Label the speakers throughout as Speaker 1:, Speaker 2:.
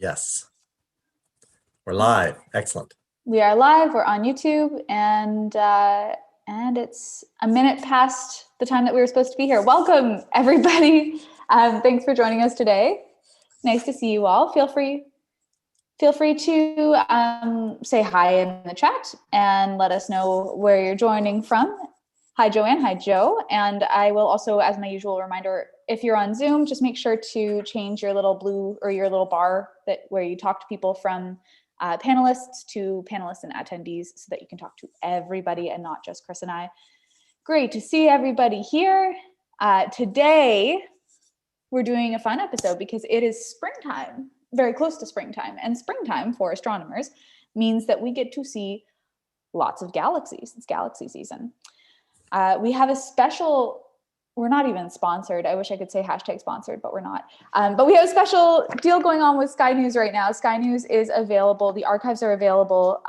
Speaker 1: Yes, we're live. Excellent.
Speaker 2: We are live. We're on YouTube, and it's a minute past the time that we were supposed to be here. Welcome, everybody. Thanks for joining us today. Nice to see you all. Feel free to say hi in the chat and let us know where you're joining from. Hi, Joanne. Hi, Joe. And I will also, as my usual reminder, if you're on Zoom, just make sure to change your little blue or your little bar where you talk to people from panelists to panelists and attendees so that you can talk to everybody and not just Chris and I. Great to see everybody here. Today, we're doing a fun episode because it is springtime, very close to springtime. And springtime for astronomers means that we get to see lots of galaxies. It's galaxy season. We have a special, we're not even sponsored. I wish I could say hashtag sponsored, but we're not. But we have a special deal going on with Sky News right now. Sky News is available. The archives are available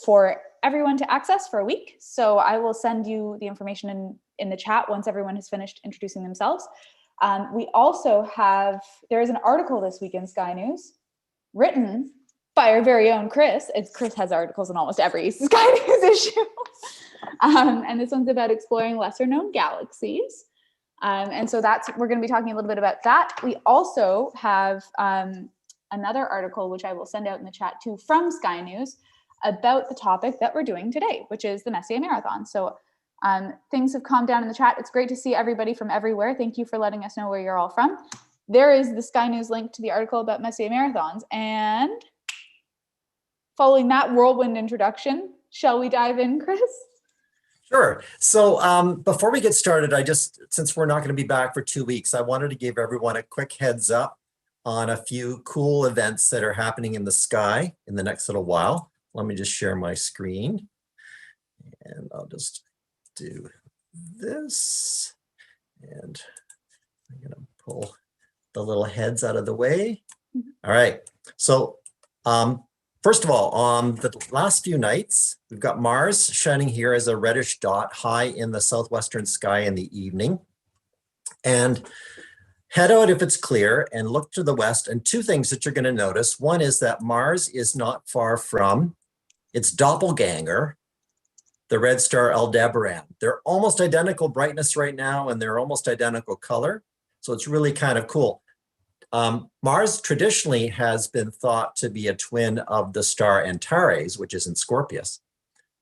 Speaker 2: for everyone to access for a week. So I will send you the information in the chat once everyone has finished introducing themselves. We also have, there is an article this week in Sky News written by our very own Chris. Chris has articles in almost every Sky News issue. And this one's about exploring lesser known galaxies. And so we're going to be talking a little bit about that. We also have another article, which I will send out in the chat too, from Sky News about the topic that we're doing today, which is the Messier Marathon. So things have calmed down in the chat. It's great to see everybody from everywhere. Thank you for letting us know where you're all from. There is the Sky News link to the article about Messier Marathons. And following that whirlwind introduction, shall we dive in, Chris?
Speaker 1: Sure. So before we get started, since we're not going to be back for 2 weeks, I wanted to give everyone a quick heads up on a few cool events that are happening in the sky in the next little while. Let me just share my screen and I'll just do this. And I'm going to pull the little heads out of the way. All right. So first of all, on the last few nights, we've got Mars shining here as a reddish dot high in the southwestern sky in the evening. And head out if it's clear and look to the west. And two things that you're going to notice. One is that Mars is not far from its doppelganger, the red star Aldebaran. They're almost identical brightness right now, and they're almost identical color. So it's really kind of cool. Mars traditionally has been thought to be a twin of the star Antares, which is in Scorpius.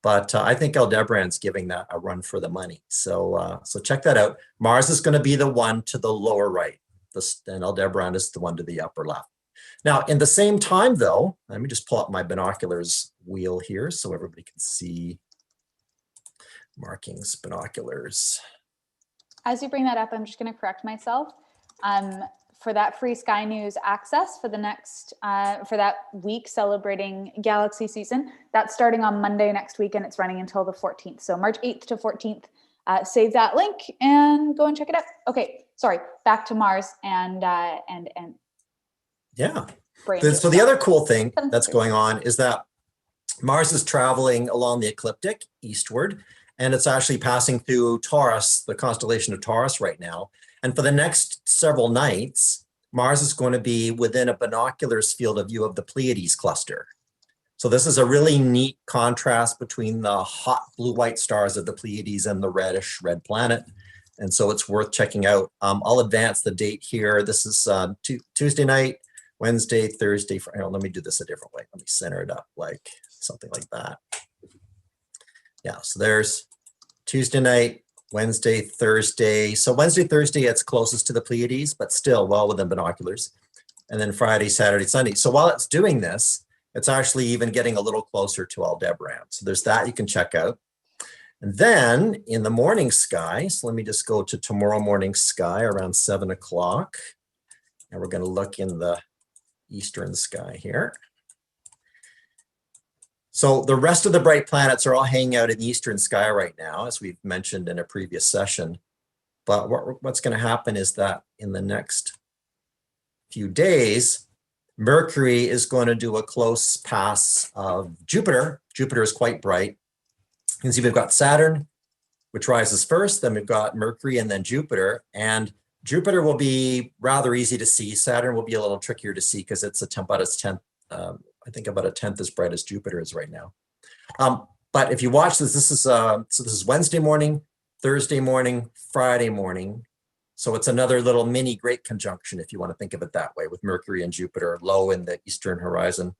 Speaker 1: But I think Aldebaran's giving that a run for the money. So check that out. Mars is going to be the one to the lower right, and Aldebaran is the one to the upper left. Now, in the same time, though, let me just pull up my binoculars wheel here so everybody can see markings, binoculars.
Speaker 2: As you bring that up, I'm just going to correct myself. For that free Sky News access for the next, for that week celebrating galaxy season, that's starting on Monday next week and it's running until the 14th. So March 8th to 14th, save that link and go and check it out. Okay, sorry, back to Mars and
Speaker 1: yeah. So the other cool thing that's going on is that Mars is traveling along the ecliptic eastward, and it's actually passing through Taurus, the constellation of Taurus right now. And for the next several nights, Mars is going to be within a binoculars field of view of the Pleiades cluster. So this is a really neat contrast between the hot blue-white stars of the Pleiades and the reddish red planet. And so it's worth checking out. I'll advance the date here. This is Tuesday night, Wednesday, Thursday. Let me do this a different way. Let me center it up like something like that. Yeah, so there's Tuesday night, Wednesday, Thursday. So Wednesday, Thursday, it's closest to the Pleiades, but still well within binoculars. And then Friday, Saturday, Sunday. So while it's doing this, it's actually even getting a little closer to Aldebaran. So there's that you can check out. And then in the morning sky, so let me just go to tomorrow morning sky around 7 o'clock. And we're going to look in the eastern sky here. So the rest of the bright planets are all hanging out in the eastern sky right now, as we've mentioned in a previous session. But what's going to happen is that in the next few days, Mercury is going to do a close pass of Jupiter. Jupiter is quite bright. You can see we've got Saturn, which rises first, then we've got Mercury and then Jupiter. And Jupiter will be rather easy to see. Saturn will be a little trickier to see because it's about its 10th, I think about a 10th as bright as Jupiter is right now. But if you watch this, so this is Wednesday morning, Thursday morning, Friday morning. So it's another little mini great conjunction, if you want to think of it that way, with Mercury and Jupiter low in the eastern horizon.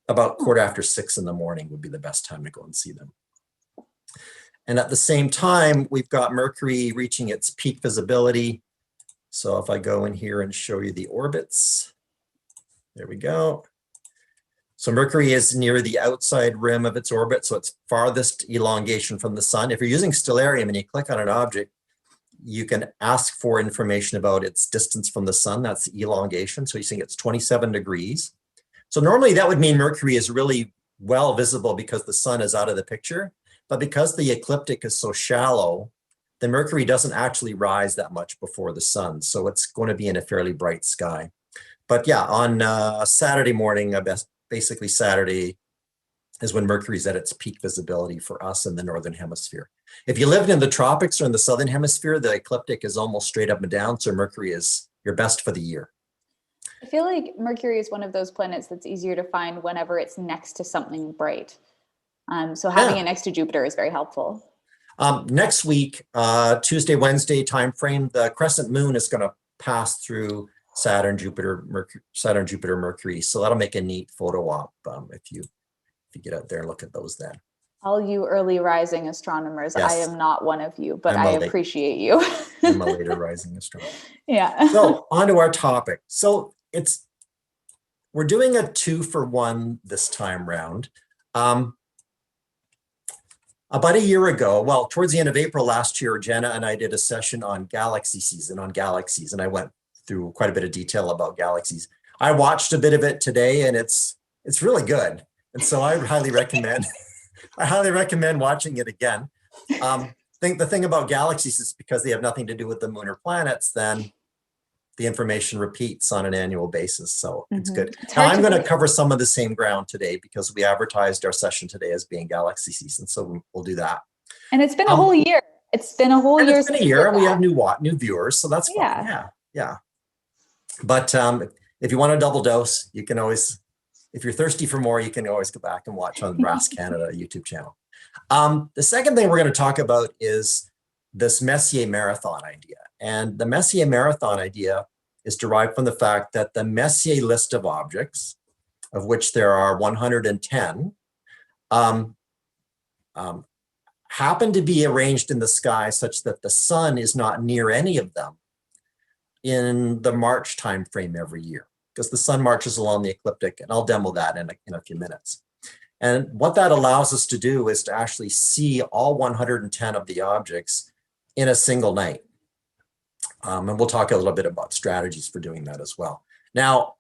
Speaker 1: About 6:15 in the morning would be the best time to go and see them. And at the same time, we've got Mercury reaching its peak visibility. So if I go in here and show you the orbits, there we go. So Mercury is near the outside rim of its orbit, so it's farthest elongation from the sun. If you're using Stellarium and you click on an object, you can ask for information about its distance from the sun. That's the elongation. So you're seeing it's 27 degrees. So normally that would mean Mercury is really well visible because the sun is out of the picture. But because the ecliptic is so shallow, the Mercury doesn't actually rise that much before the sun. So it's going to be in a fairly bright sky. But yeah, on Saturday morning, basically Saturday is when Mercury's at its peak visibility for us in the Northern Hemisphere. If you lived in the tropics or in the Southern Hemisphere, the ecliptic is almost straight up and down. So Mercury is your best for the year.
Speaker 2: I feel like Mercury is one of those planets that's easier to find whenever it's next to something bright. So having it next to Jupiter is very helpful.
Speaker 1: Next week, Tuesday, Wednesday timeframe, the crescent moon is going to pass through Saturn, Jupiter, Mercury. So that'll make a neat photo op if you get out there and look at those then.
Speaker 2: All you early rising astronomers,
Speaker 1: yes.
Speaker 2: I am not one of you, but I appreciate you.
Speaker 1: I'm a later rising astronomer.
Speaker 2: Yeah.
Speaker 1: So on to our topic. So we're doing a 2-for-1 this time round. About a year ago, well, towards the end of April last year, Jenna and I did a session on galaxy season, on galaxies, and I went through quite a bit of detail about galaxies. I watched a bit of it today, and it's really good. And so I highly recommend watching it again. I think the thing about galaxies is because they have nothing to do with the moon or planets, then the information repeats on an annual basis. So it's good. Now I'm going to cover some of the same ground today because we advertised our session today as being galaxy season. So we'll do that.
Speaker 2: And it's been a whole year. It's been a whole year.
Speaker 1: It's been a year and we have new viewers. So that's fine. Yeah. But if you want a double dose, you can always, if you're thirsty for more, you can always go back and watch on the Brass Canada YouTube channel. The second thing we're going to talk about is this Messier Marathon idea. And the Messier Marathon idea is derived from the fact that the Messier list of objects, of which there are 110, happen to be arranged in the sky such that the sun is not near any of them in the March timeframe every year, because the sun marches along the ecliptic, and I'll demo that in a few minutes. And what that allows us to do is to actually see all 110 of the objects in a single night. And we'll talk a little bit about strategies for doing that as well. Now,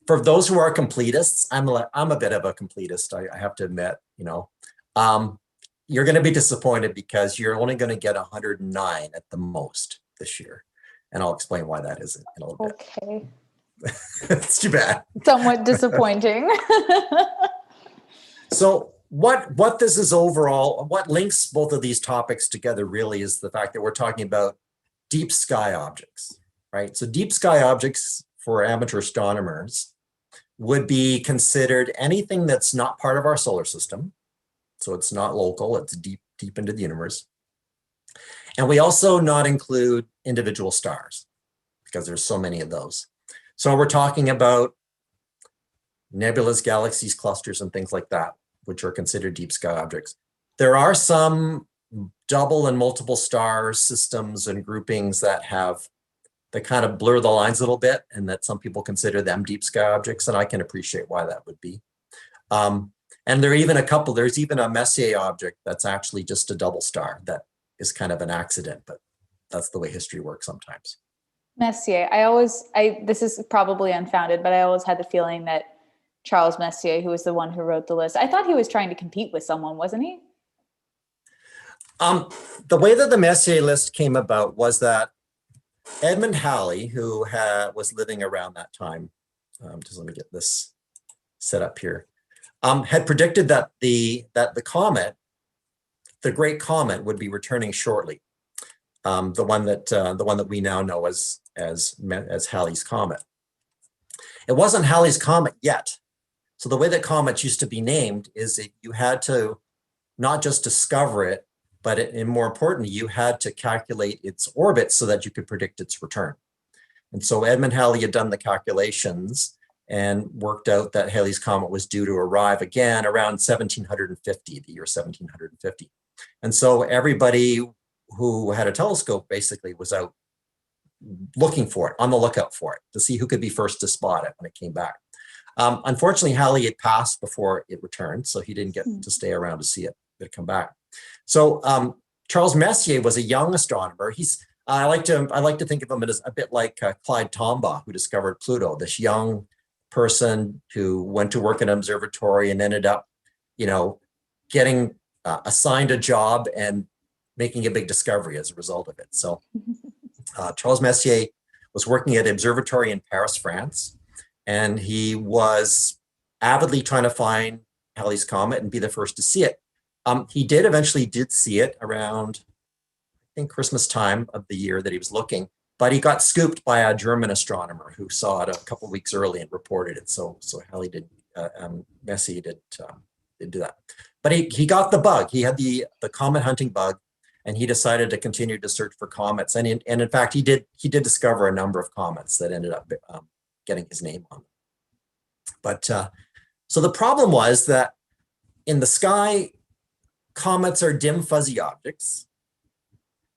Speaker 1: for those who are completists, I'm a bit of a completist, I have to admit, you're going to be disappointed because you're only going to get 109 at the most this year. And I'll explain why that is in a little bit.
Speaker 2: Okay.
Speaker 1: It's too bad.
Speaker 2: Somewhat disappointing.
Speaker 1: So what this is overall, what links both of these topics together really is the fact that we're talking about deep sky objects, right? So deep sky objects for amateur astronomers would be considered anything that's not part of our solar system. So it's not local, it's deep into the universe. And we also not include individual stars because there's so many of those. So we're talking about nebulas, galaxies, clusters, and things like that, which are considered deep sky objects. There are some double and multiple star systems and groupings that kind of blur the lines a little bit, and that some people consider them deep sky objects, and I can appreciate why that would be. And there are even there's even a Messier object that's actually just a double star that is kind of an accident, but that's the way history works sometimes.
Speaker 2: Messier, this is probably unfounded, but I always had the feeling that Charles Messier, who was the one who wrote the list, I thought he was trying to compete with someone, wasn't he?
Speaker 1: The way that the Messier list came about was that Edmund Halley, who was living around that time, just let me get this set up here, had predicted that the comet, the Great Comet, would be returning shortly. the one that we now know as Halley's Comet. It wasn't Halley's Comet yet. So the way that comets used to be named is that you had to not just discover it, but and more importantly, you had to calculate its orbit so that you could predict its return. And so Edmund Halley had done the calculations and worked out that Halley's Comet was due to arrive again around 1750, the year 1750. And so everybody who had a telescope basically was out looking for it, on the lookout for it, to see who could be first to spot it when it came back. Unfortunately, Halley had passed before it returned, so he didn't get to stay around to see it come back. So Charles Messier was a young astronomer. I like to think of him as a bit like Clyde Tombaugh, who discovered Pluto. This young person who went to work in an observatory and ended up, getting assigned a job and making a big discovery as a result of it. So Charles Messier was working at an observatory in Paris, France, and he was avidly trying to find Halley's Comet and be the first to see it. He eventually did see it around, I think, Christmas time of the year that he was looking, but he got scooped by a German astronomer who saw it a couple of weeks early and reported it. So Halley did, Messier did do that. But he got the bug. He had the comet hunting bug, and he decided to continue to search for comets. And in fact, he did discover a number of comets that ended up getting his name on them. But so the problem was that in the sky, comets are dim, fuzzy objects,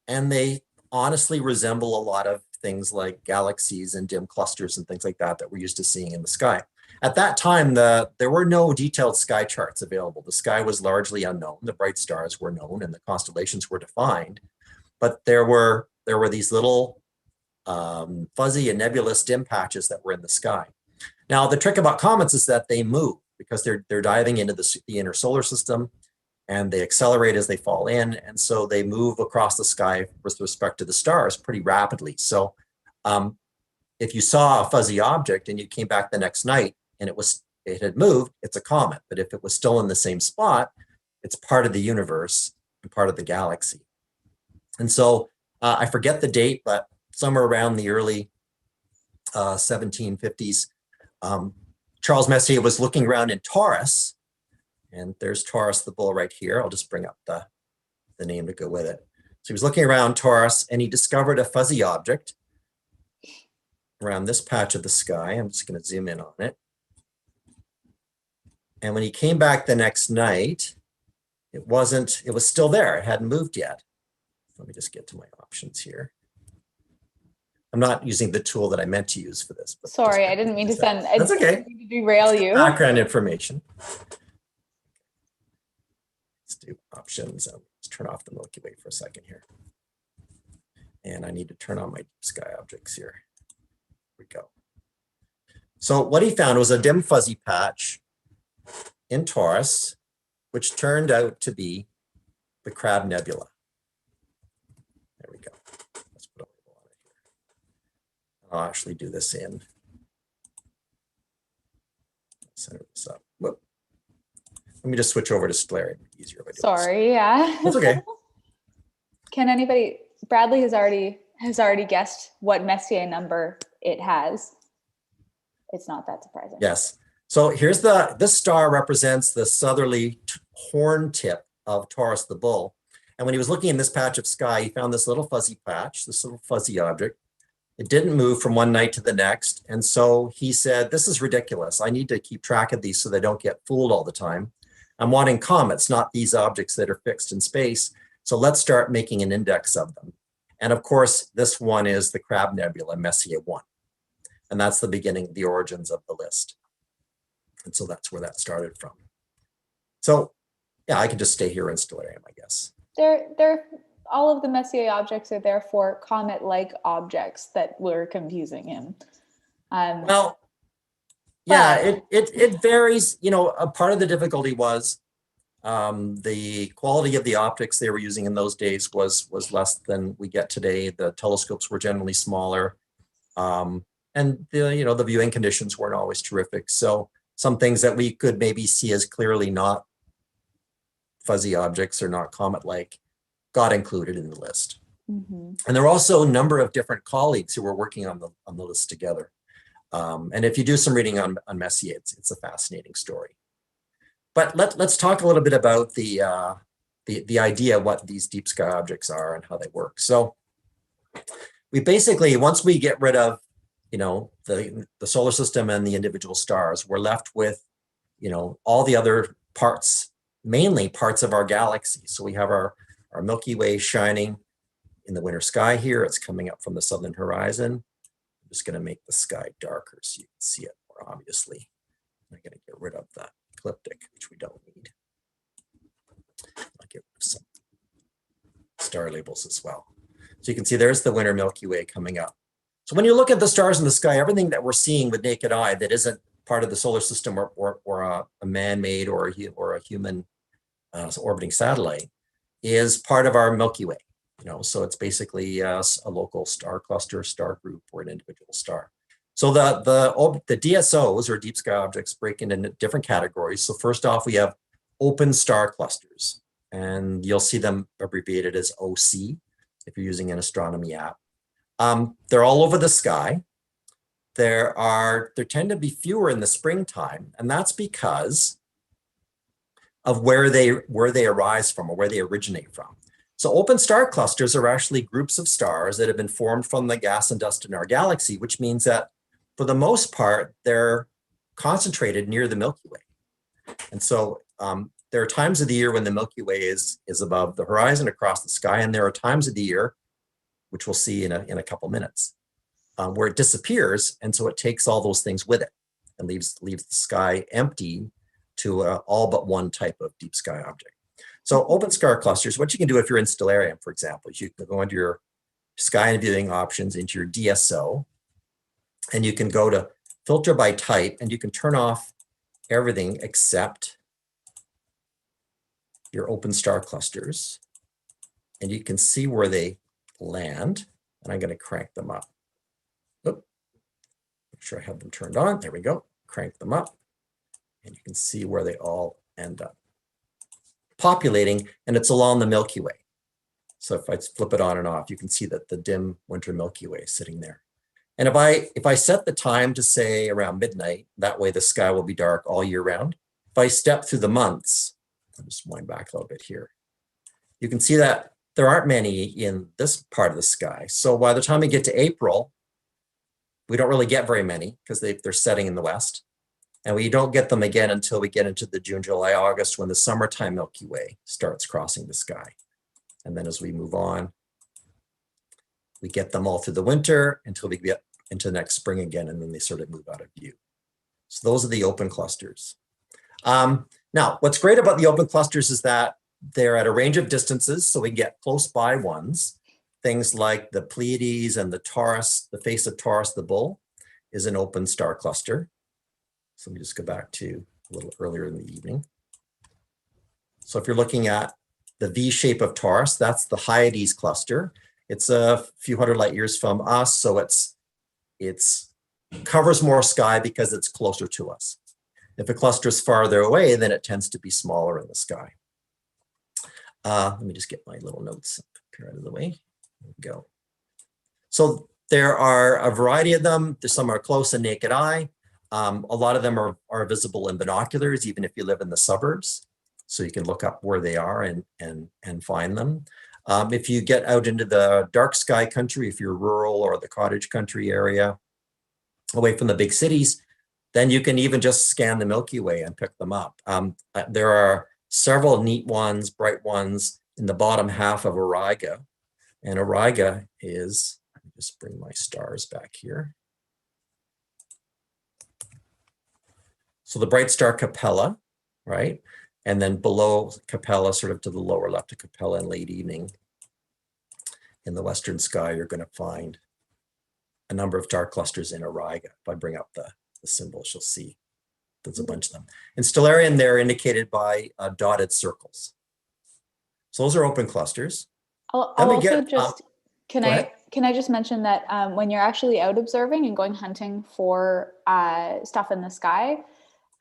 Speaker 1: and they honestly resemble a lot of things like galaxies and dim clusters and things like that we're used to seeing in the sky. At that time, there were no detailed sky charts available. The sky was largely unknown. The bright stars were known and the constellations were defined, but there were these little fuzzy and nebulous dim patches that were in the sky. Now, the trick about comets is that they move because they're diving into the inner solar system, and they accelerate as they fall in. And so they move across the sky with respect to the stars pretty rapidly. So if you saw a fuzzy object and you came back the next night and it had moved, it's a comet. But if it was still in the same spot, it's part of the universe and part of the galaxy. And so I forget the date, but somewhere around the early 1750s, Charles Messier was looking around in Taurus, and there's Taurus the bull right here. I'll just bring up the name to go with it. So he was looking around Taurus, and he discovered a fuzzy object around this patch of the sky. I'm just going to zoom in on it. And when he came back the next night, it was still there. It hadn't moved yet. Let me just get to my options here. I'm not using the tool that I meant to use for this. But
Speaker 2: sorry, I didn't mean to send.
Speaker 1: That's okay.
Speaker 2: To derail you.
Speaker 1: Background information. Let's do options. Let's turn off the Milky Way for a second here. And I need to turn on my sky objects here. Here we go. So what he found was a dim fuzzy patch in Taurus, which turned out to be the Crab Nebula. There we go. Let's put a label on it here. I'll actually do this in. Center this up. Whoop. Let me just switch over to Stellarium. Easier if I do
Speaker 2: Sorry, yeah.
Speaker 1: That's okay.
Speaker 2: Can anybody? Bradley has already guessed what Messier number it has. It's not that surprising.
Speaker 1: Yes. So here's this star represents the southerly horn tip of Taurus the Bull. And when he was looking in this patch of sky, he found this little fuzzy patch, this little fuzzy object. It didn't move from one night to the next. And so he said, this is ridiculous. I need to keep track of these so they don't get fooled all the time. I'm wanting comets, not these objects that are fixed in space. So let's start making an index of them. And of course, this one is the Crab Nebula, Messier 1. And that's the beginning, the origins of the list. And so that's where that started from. So yeah, I could just stay here in Stellarium, I guess.
Speaker 2: All of the Messier objects are therefore comet-like objects that were confusing him.
Speaker 1: Well, yeah, it varies. A part of the difficulty was the quality of the optics they were using in those days was less than we get today. The telescopes were generally smaller, and the viewing conditions weren't always terrific. So some things that we could maybe see as clearly not fuzzy objects or not comet-like got included in the list.
Speaker 2: Mhm.
Speaker 1: And there are also a number of different colleagues who are working on the list together. And if you do some reading on Messier, it's a fascinating story. But let's talk a little bit about the idea of what these deep sky objects are and how they work. So we basically, once we get rid of, the solar system and the individual stars, we're left with, all the other parts, mainly parts of our galaxy. So we have our Milky Way shining in the winter sky here. It's coming up from the southern horizon. I'm just going to make the sky darker so you can see it more obviously. I'm going to get rid of the ecliptic, which we don't need. I'll get rid of some star labels as well. So you can see there's the winter Milky Way coming up. So when you look at the stars in the sky, everything that we're seeing with naked eye that isn't part of the solar system or a man-made or a human orbiting satellite is part of our Milky Way. So it's basically a local star cluster, star group, or an individual star. So the DSOs, or deep sky objects, break into different categories. So first off, we have open star clusters, and you'll see them abbreviated as OC if you're using an astronomy app. They're all over the sky. There tend to be fewer in the springtime, and that's because of where they arise from or where they originate from. So open star clusters are actually groups of stars that have been formed from the gas and dust in our galaxy, which means that for the most part, they're concentrated near the Milky Way. And so there are times of the year when the Milky Way is above the horizon across the sky, and there are times of the year, which we'll see in a couple minutes, where it disappears, and so it takes all those things with it and leaves the sky empty to all but one type of deep sky object. So open star clusters, what you can do if you're in Stellarium, for example, is you can go into your sky and viewing options into your DSO, and you can go to filter by type, and you can turn off everything except your open star clusters, and you can see where they land. And I'm going to crank them up. Oop. Make sure I have them turned on. There we go. Crank them up, and you can see where they all end up populating, and it's along the Milky Way. So if I flip it on and off, you can see that the dim winter Milky Way is sitting there. And if I set the time to say around midnight, that way the sky will be dark all year round. If I step through the months, I'll just wind back a little bit here. You can see that there aren't many in this part of the sky. So by the time we get to April, we don't really get very many because they're setting in the west. And we don't get them again until we get into the June, July, August, when the summertime Milky Way starts crossing the sky. And then as we move on, we get them all through the winter until we get into next spring again, and then they sort of move out of view. So those are the open clusters. Now, what's great about the open clusters is that they're at a range of distances, so we get close by ones. Things like the Pleiades and the Taurus, the face of Taurus, the bull, is an open star cluster. So let me just go back to a little earlier in the evening. So if you're looking at the V shape of Taurus, that's the Hyades cluster. It's a few hundred light years from us, so it's covers more sky because it's closer to us. If a cluster is farther away, then it tends to be smaller in the sky. Let me just get my little notes out of the way. There we go. So there are a variety of them. Some are close and naked eye. A lot of them are visible in binoculars, even if you live in the suburbs. So you can look up where they are and find them. If you get out into the dark sky country, if you're rural or the cottage country area, away from the big cities, then you can even just scan the Milky Way and pick them up. There are several neat ones, bright ones in the bottom half of Auriga. And Auriga is, let me just bring my stars back here. So the bright star Capella, right? And then below Capella, sort of to the lower left of Capella in late evening, in the western sky, you're going to find a number of star clusters in Auriga. If I bring up the symbols, you'll see there's a bunch of them. In Stellarium, they're indicated by dotted circles. So those are open clusters.
Speaker 2: Can I just mention that when you're actually out observing and going hunting for stuff in the sky,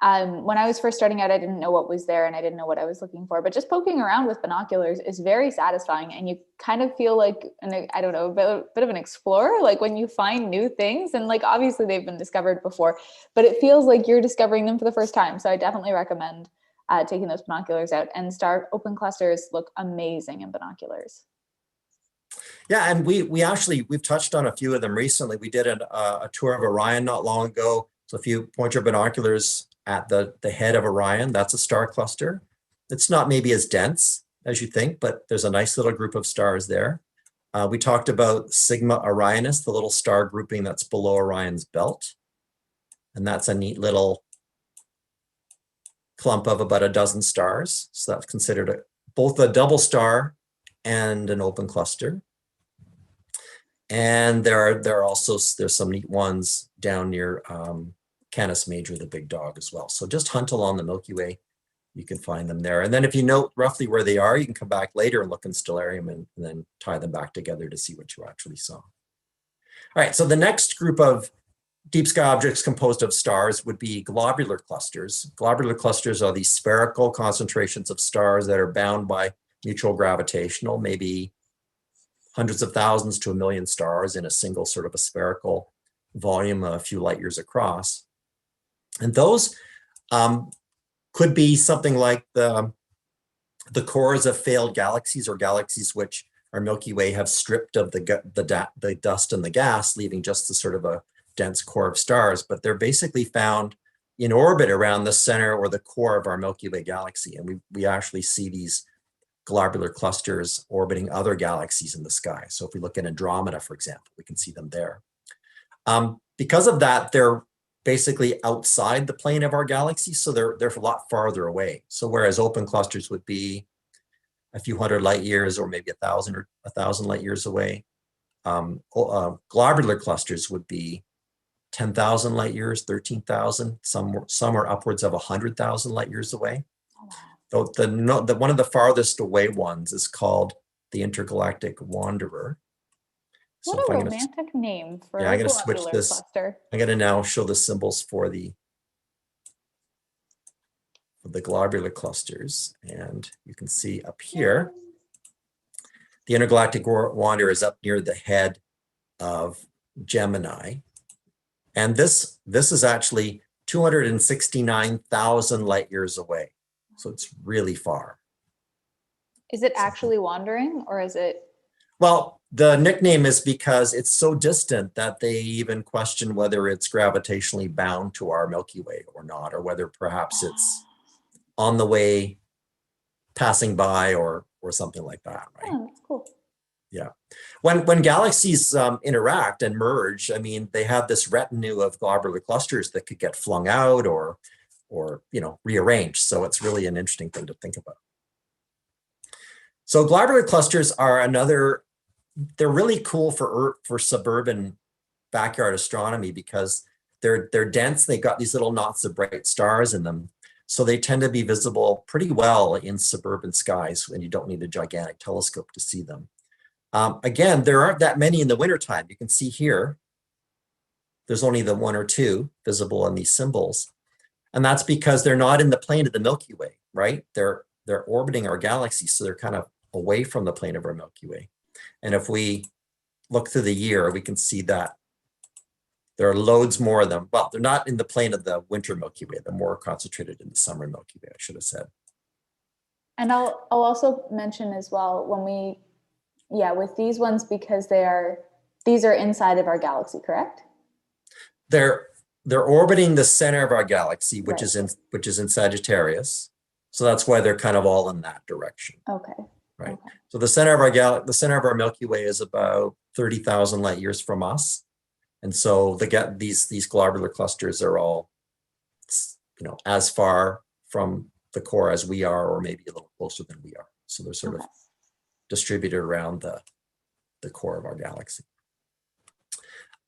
Speaker 2: When I was first starting out, I didn't know what was there and I didn't know what I was looking for, but just poking around with binoculars is very satisfying. And you kind of feel like, I don't know, a bit of an explorer, like when you find new things, and like, obviously they've been discovered before, but it feels like you're discovering them for the first time. So I definitely recommend taking those binoculars out, and star open clusters look amazing in binoculars.
Speaker 1: Yeah, and we've touched on a few of them recently. We did a tour of Orion not long ago. So if you point your binoculars at the head of Orion, that's a star cluster. It's not maybe as dense as you think, but there's a nice little group of stars there. We talked about Sigma Orionis, the little star grouping that's below Orion's belt. And that's a neat little clump of about a dozen stars. So that's considered both a double star and an open cluster. And there's some neat ones down near Canis Major, the big dog, as well. So just hunt along the Milky Way. You can find them there. And then if you know roughly where they are, you can come back later and look in Stellarium and then tie them back together to see what you actually saw. All right, so the next group of deep sky objects composed of stars would be globular clusters. Globular clusters are these spherical concentrations of stars that are bound by mutual gravitational, maybe hundreds of thousands to 1 million stars in a single sort of a spherical volume a few light years across. And those could be something like the cores of failed galaxies, or galaxies which our Milky Way have stripped of the dust and the gas, leaving just the sort of a dense core of stars. But they're basically found in orbit around the center or the core of our Milky Way galaxy. And we actually see these globular clusters orbiting other galaxies in the sky. So if we look at Andromeda, for example, we can see them there. Because of that, they're basically outside the plane of our galaxy, so they're a lot farther away. So whereas open clusters would be a few hundred light years, or maybe 1,000 light years away, globular clusters would be 10,000 light years, 13,000. Some are upwards of 100,000 light years away. Though one of the farthest away ones is called the Intergalactic Wanderer.
Speaker 2: What a romantic name for
Speaker 1: I'm going to switch this.
Speaker 2: Cluster.
Speaker 1: I'm going to now show the symbols for the globular clusters. And you can see up here, the Intergalactic Wanderer is up near the head of Gemini. And this is actually 269,000 light years away. So it's really far.
Speaker 2: Is it actually wandering, or is it?
Speaker 1: Well, the nickname is because it's so distant that they even question whether it's gravitationally bound to our Milky Way or not, or whether perhaps it's on the way, passing by, or something like that, right?
Speaker 2: Oh, that's cool.
Speaker 1: Yeah. When galaxies interact and merge, I mean, they have this retinue of globular clusters that could get flung out or rearranged. So it's really an interesting thing to think about. So globular clusters are they're really cool for suburban backyard astronomy because they're dense. They've got these little knots of bright stars in them. So they tend to be visible pretty well in suburban skies, and you don't need a gigantic telescope to see them. Again, there aren't that many in the wintertime. You can see here, there's only the 1 or 2 visible in these symbols. And that's because they're not in the plane of the Milky Way, right? They're orbiting our galaxy, so they're kind of away from the plane of our Milky Way. And if we look through the year, we can see that there are loads more of them. Well, they're not in the plane of the winter Milky Way. They're more concentrated in the summer Milky Way, I should have said.
Speaker 2: And I'll also mention as well, with these ones, because these are inside of our galaxy, correct?
Speaker 1: They're orbiting the center of our galaxy, which is in Sagittarius. So that's why they're kind of all in that direction.
Speaker 2: Okay.
Speaker 1: Right.
Speaker 2: Okay.
Speaker 1: So the center of our Milky Way is about 30,000 light years from us. And so these globular clusters are all, as far from the core as we are, or maybe a little closer than we are. So they're sort of distributed around the core of our galaxy.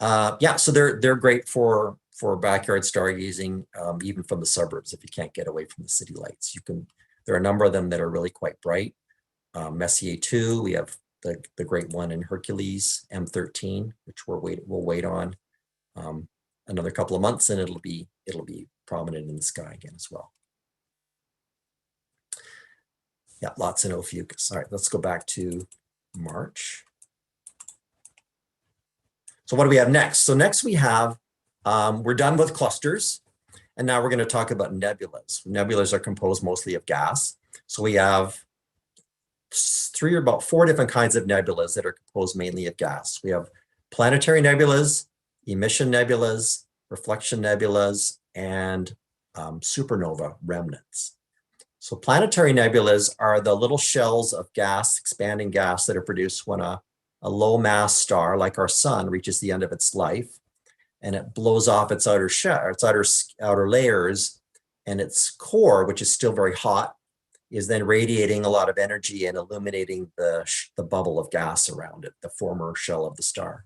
Speaker 1: So they're great for backyard stargazing, even from the suburbs if you can't get away from the city lights. There are a number of them that are really quite bright. Messier 2, we have the great one in Hercules, M13, which we'll wait on another couple of months, and it'll be prominent in the sky again as well. Yeah, lots of Ophiuchus. All right, let's go back to March. So what do we have next? So next we have, we're done with clusters, and now we're going to talk about nebulas. Nebulas are composed mostly of gas. So we have three or about four different kinds of nebulas that are composed mainly of gas. We have planetary nebulas, emission nebulas, reflection nebulas, and supernova remnants. So planetary nebulas are the little shells of gas, expanding gas, that are produced when a low mass star like our sun reaches the end of its life, and it blows off its outer shell, its outer layers, and its core, which is still very hot, is then radiating a lot of energy and illuminating the bubble of gas around it, the former shell of the star.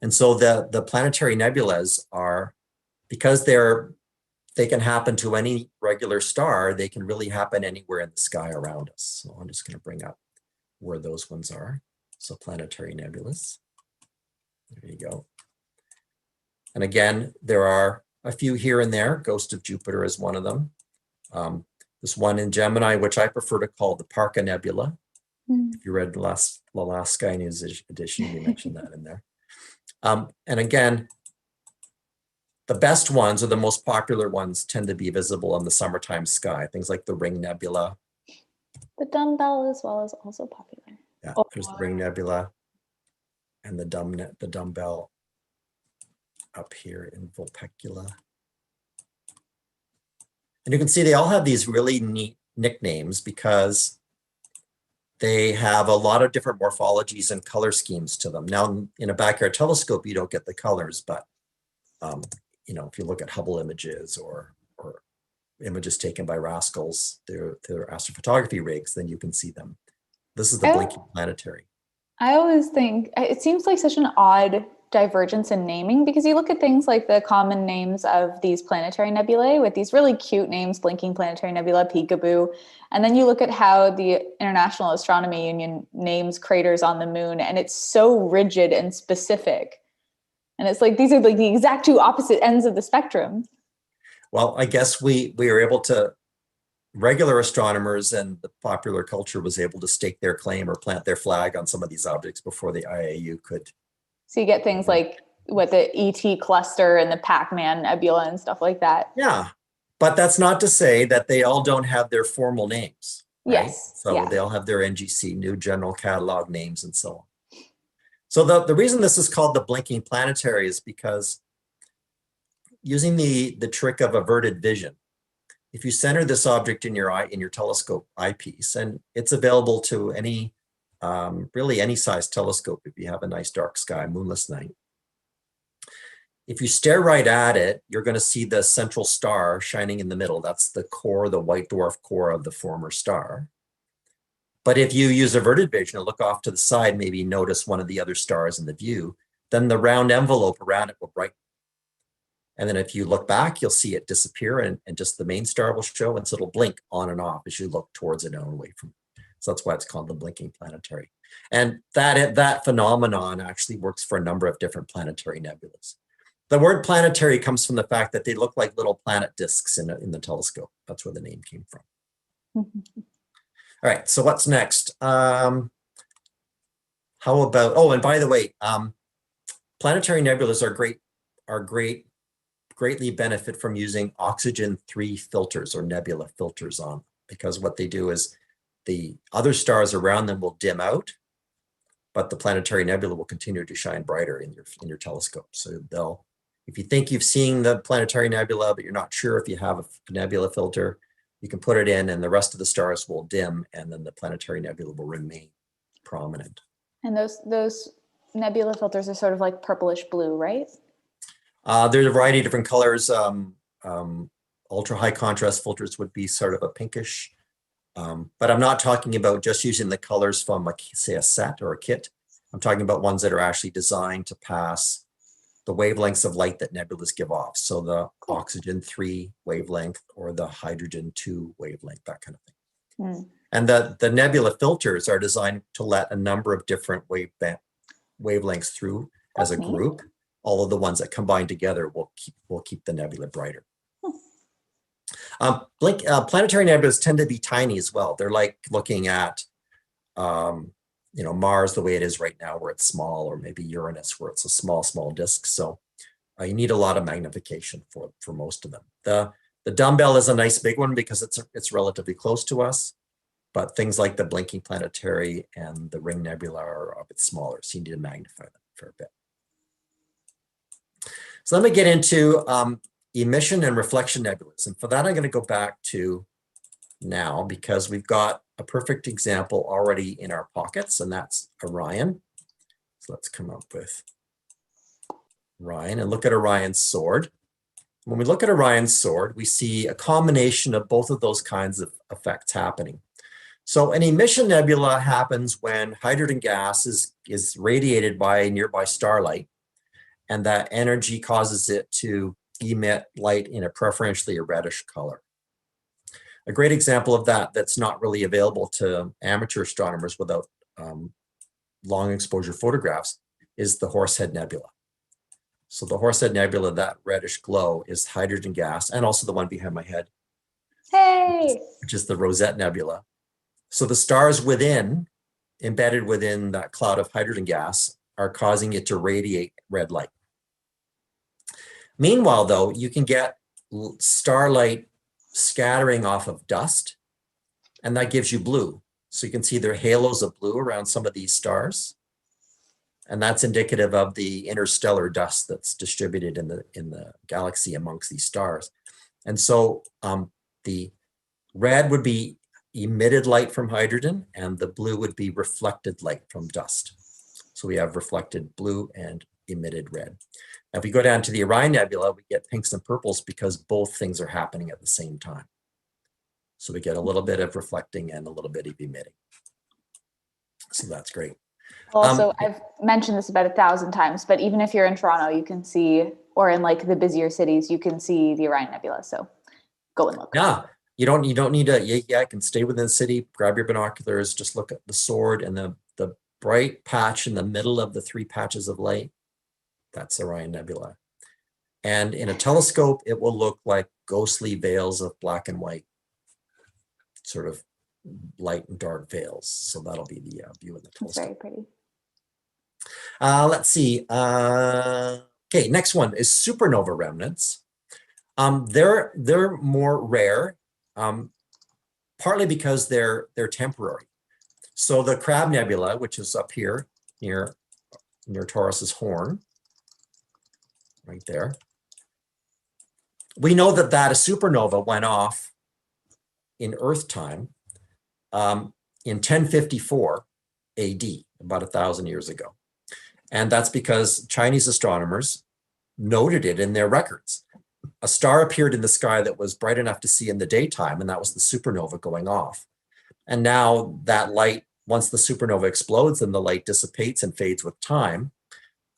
Speaker 1: And so the planetary nebulas are, because they can happen to any regular star, they can really happen anywhere in the sky around us. So I'm just going to bring up where those ones are. So planetary nebulas. There you go. And again, there are a few here and there. Ghost of Jupiter is one of them. This one in Gemini, which I prefer to call the Parca Nebula. If you read the last Sky News edition, we mentioned that in there. And again, the best ones, or the most popular ones, tend to be visible in the summertime sky. Things like the Ring Nebula.
Speaker 2: The dumbbell as well is also popular.
Speaker 1: Yeah, there's the Ring Nebula and the dumbbell up here in Vulpecula. And you can see they all have these really neat nicknames because they have a lot of different morphologies and color schemes to them. Now, in a backyard telescope, you don't get the colors, but you know, if you look at Hubble images or images taken by rascals, their astrophotography rigs, then you can see them. This is the Blinking Planetary.
Speaker 2: I always think it seems like such an odd divergence in naming, because you look at things like the common names of these planetary nebulae with these really cute names, Blinking Planetary Nebula, Peekaboo, and then you look at how the International Astronomy Union names craters on the moon, and it's so rigid and specific. And it's like, these are like the exact two opposite ends of the spectrum.
Speaker 1: Well, I guess we were able to, regular astronomers and the popular culture was able to stake their claim or plant their flag on some of these objects before the IAU could.
Speaker 2: So you get things like what the ET cluster and the Pac-Man Nebula and stuff like that.
Speaker 1: Yeah, but that's not to say that they all don't have their formal names. Right?
Speaker 2: Yes.
Speaker 1: So
Speaker 2: yeah.
Speaker 1: they all have their NGC, New General Catalog names, and so on. So the reason this is called the Blinking Planetary is because using the trick of averted vision, if you center this object in your eye, in your telescope eyepiece, and it's available to any really any size telescope if you have a nice dark sky, moonless night. If you stare right at it, you're going to see the central star shining in the middle. That's the core, the white dwarf core of the former star. But if you use averted vision and look off to the side, maybe notice one of the other stars in the view, then the round envelope around it will brighten. And then if you look back, you'll see it disappear and just the main star will show, and so it'll blink on and off as you look towards it and away from it. So that's why it's called the Blinking Planetary. And that phenomenon actually works for a number of different planetary nebulas. The word planetary comes from the fact that they look like little planet disks in the telescope. That's where the name came from. All right, so what's next? How about, oh, and by the way, planetary nebulas greatly benefit from using oxygen-3 filters or nebula filters on, because what they do is the other stars around them will dim out, but the planetary nebula will continue to shine brighter in your telescope. So if you think you've seen the planetary nebula, but you're not sure if you have a nebula filter, you can put it in and the rest of the stars will dim, and then the planetary nebula will remain prominent.
Speaker 2: And those nebula filters are sort of like purplish blue, right?
Speaker 1: There's a variety of different colors. Ultra high contrast filters would be sort of a pinkish, but I'm not talking about just using the colors from, say, a set or a kit. I'm talking about ones that are actually designed to pass the wavelengths of light that nebulas give off. So the oxygen-3 wavelength or the hydrogen-2 wavelength, that kind of thing. And the nebula filters are designed to let a number of different wavelengths through as a group. All of the ones that combine together will keep the nebula brighter. Planetary nebulas tend to be tiny as well. They're like looking at, Mars the way it is right now, where it's small, or maybe Uranus, where it's a small disk. So you need a lot of magnification for most of them. The dumbbell is a nice big one because it's relatively close to us, but things like the Blinking Planetary and the Ring Nebula are a bit smaller, so you need to magnify them for a bit. So let me get into emission and reflection nebulas. And for that, I'm going to go back to now because we've got a perfect example already in our pockets, and that's Orion. So let's come up with Orion and look at Orion's sword. When we look at Orion's sword, we see a combination of both of those kinds of effects happening. So an emission nebula happens when hydrogen gas is radiated by a nearby starlight, and that energy causes it to emit light in a preferentially a reddish color. A great example of that's not really available to amateur astronomers without long exposure photographs is the Horsehead Nebula. So the Horsehead Nebula, that reddish glow, is hydrogen gas, and also the one behind my head,
Speaker 2: Hey!
Speaker 1: which is the Rosette Nebula. So the stars embedded within that cloud of hydrogen gas, are causing it to radiate red light. Meanwhile, though, you can get starlight scattering off of dust, and that gives you blue. So you can see there are halos of blue around some of these stars. And that's indicative of the interstellar dust that's distributed in the galaxy amongst these stars. And so the red would be emitted light from hydrogen, and the blue would be reflected light from dust. So we have reflected blue and emitted red. Now, if we go down to the Orion Nebula, we get pinks and purples because both things are happening at the same time. So we get a little bit of reflecting and a little bit of emitting. So that's great.
Speaker 2: Also, I've mentioned this about 1,000 times, but even if you're in Toronto, you can see, or in like the busier cities, you can see the Orion Nebula. So go and look.
Speaker 1: Yeah, you don't need to, I can stay within the city, grab your binoculars, just look at the sword and the bright patch in the middle of the three patches of light. That's Orion Nebula. And in a telescope, it will look like ghostly veils of black and white, sort of light and dark veils. So that'll be the view of the telescope.
Speaker 2: It's very pretty.
Speaker 1: Let's see. Okay, next one is supernova remnants. They're more rare, partly because they're temporary. So the Crab Nebula, which is up here near Taurus's horn, right there. We know that a supernova went off in Earth time in 1054 AD, about 1,000 years ago. And that's because Chinese astronomers noted it in their records. A star appeared in the sky that was bright enough to see in the daytime, and that was the supernova going off. And now that light, once the supernova explodes, then the light dissipates and fades with time.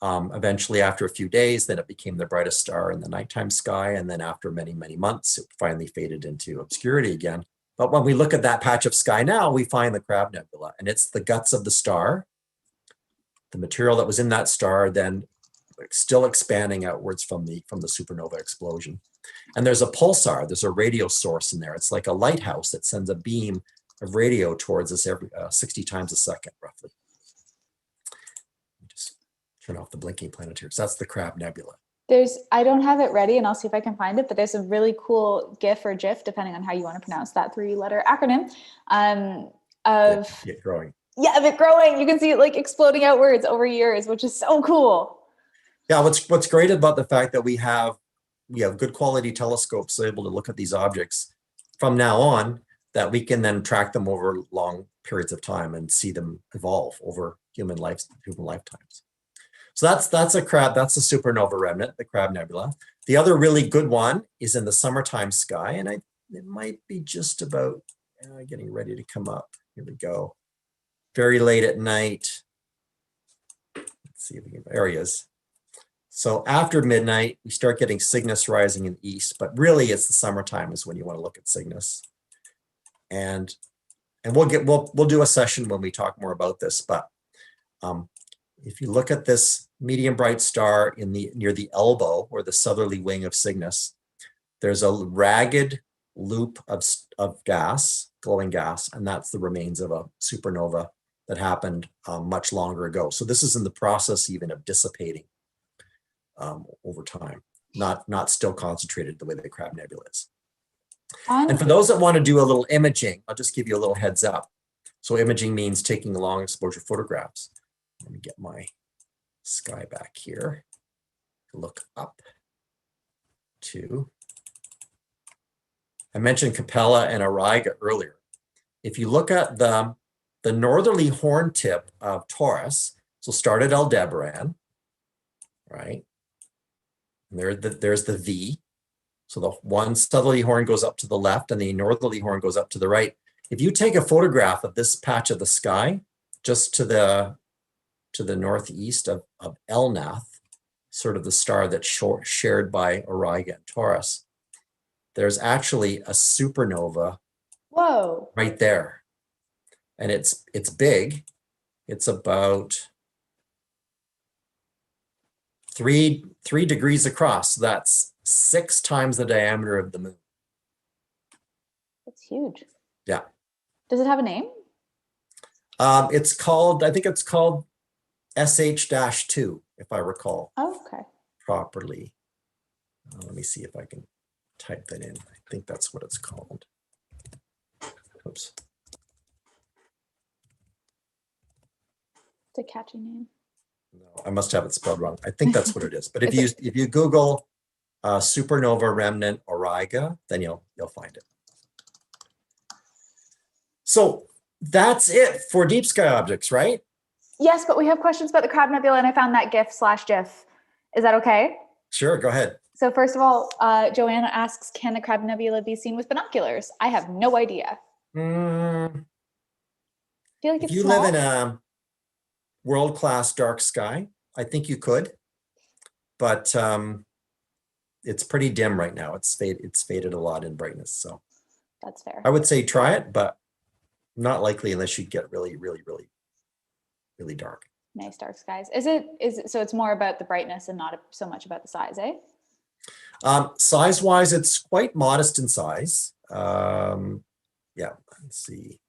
Speaker 1: Eventually, after a few days, then it became the brightest star in the nighttime sky. And then after many, many months, it finally faded into obscurity again. But when we look at that patch of sky now, we find the Crab Nebula, and it's the guts of the star. The material that was in that star then still expanding outwards from the supernova explosion. And there's a pulsar, there's a radio source in there. It's like a lighthouse that sends a beam of radio towards us every 60 times a second, roughly. Just turn off the blinking planetary. So that's the Crab Nebula.
Speaker 2: I don't have it ready, and I'll see if I can find it, but there's a really cool GIF or GIF, depending on how you want to pronounce that 3-letter acronym, of
Speaker 1: it growing.
Speaker 2: Yeah, of it growing. You can see it like exploding outwards over years, which is so cool.
Speaker 1: Yeah, what's great about the fact that we have good quality telescopes able to look at these objects from now on, that we can then track them over long periods of time and see them evolve over human lifetimes. So that's a supernova remnant, the Crab Nebula. The other really good one is in the summertime sky, and it might be just about getting ready to come up. Here we go. Very late at night. Let's see if we can, there he is. So after midnight, we start getting Cygnus rising in the east, but really it's the summertime is when you want to look at Cygnus. And we'll do a session when we talk more about this, but if you look at this medium bright star near the elbow or the southerly wing of Cygnus, there's a ragged loop of gas, glowing gas, and that's the remains of a supernova that happened much longer ago. So this is in the process even of dissipating over time, not still concentrated the way the Crab Nebula is. And for those that want to do a little imaging, I'll just give you a little heads up. So imaging means taking long exposure photographs. Let me get my sky back here. Look up to. I mentioned Capella and Auriga earlier. If you look at the northerly horn tip of Taurus, so start at Aldebaran, right? And there's the V. So the one southerly horn goes up to the left and the northerly horn goes up to the right. If you take a photograph of this patch of the sky, just to the northeast of Elnath, sort of the star that's shared by Auriga and Taurus, there's actually a supernova right there. And it's big. It's about 3 degrees across. So that's 6 times the diameter of the moon.
Speaker 2: That's huge.
Speaker 1: Yeah.
Speaker 2: Does it have a name?
Speaker 1: It's called, I think it's called SH-2, if I recall properly. Let me see if I can type that in. I think that's what it's called. Oops.
Speaker 2: It's a catchy name.
Speaker 1: No, I must have it spelled wrong. I think that's what it is. But if you Google Supernova Remnant Auriga, then you'll find it. So that's it for deep sky objects, right?
Speaker 2: Yes, but we have questions about the Crab Nebula, and I found that GIF/GIF. Is that okay?
Speaker 1: Sure, go ahead.
Speaker 2: So first of all, Joanna asks, can the Crab Nebula be seen with binoculars? I have no idea. I feel like
Speaker 1: If
Speaker 2: it's
Speaker 1: you
Speaker 2: small.
Speaker 1: live in a world-class dark sky, I think you could, but it's pretty dim right now. It's faded a lot in brightness, so
Speaker 2: that's fair.
Speaker 1: I would say try it, but not likely unless you get really, really, really, really dark.
Speaker 2: Nice dark skies. Is it so it's more about the brightness and not so much about the size, eh?
Speaker 1: Size-wise, it's quite modest in size. Yeah, let's see.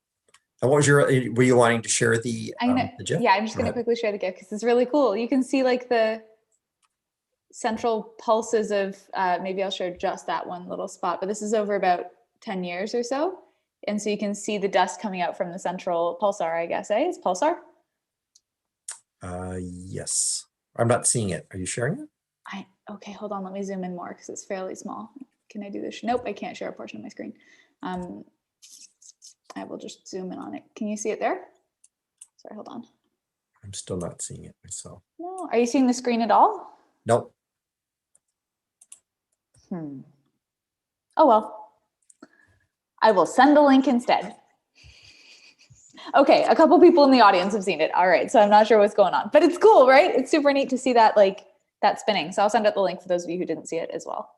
Speaker 1: And what was were you wanting to share the GIF?
Speaker 2: Yeah, I'm just gonna quickly share the GIF because it's really cool. You can see like the central pulses of, maybe I'll share just that one little spot, but this is over about 10 years or so. And so you can see the dust coming out from the central pulsar, I guess, eh? It's pulsar?
Speaker 1: Yes. I'm not seeing it. Are you sharing it?
Speaker 2: Okay, hold on. Let me zoom in more because it's fairly small. Can I do this? Nope, I can't share a portion of my screen. I will just zoom in on it. Can you see it there? Sorry, hold on.
Speaker 1: I'm still not seeing it myself.
Speaker 2: No, are you seeing the screen at all?
Speaker 1: Nope.
Speaker 2: Oh, well, I will send the link instead. Okay, a couple people in the audience have seen it. All right, so I'm not sure what's going on, but it's cool, right? It's super neat to see that, like, that spinning. So I'll send out the link for those of you who didn't see it as well.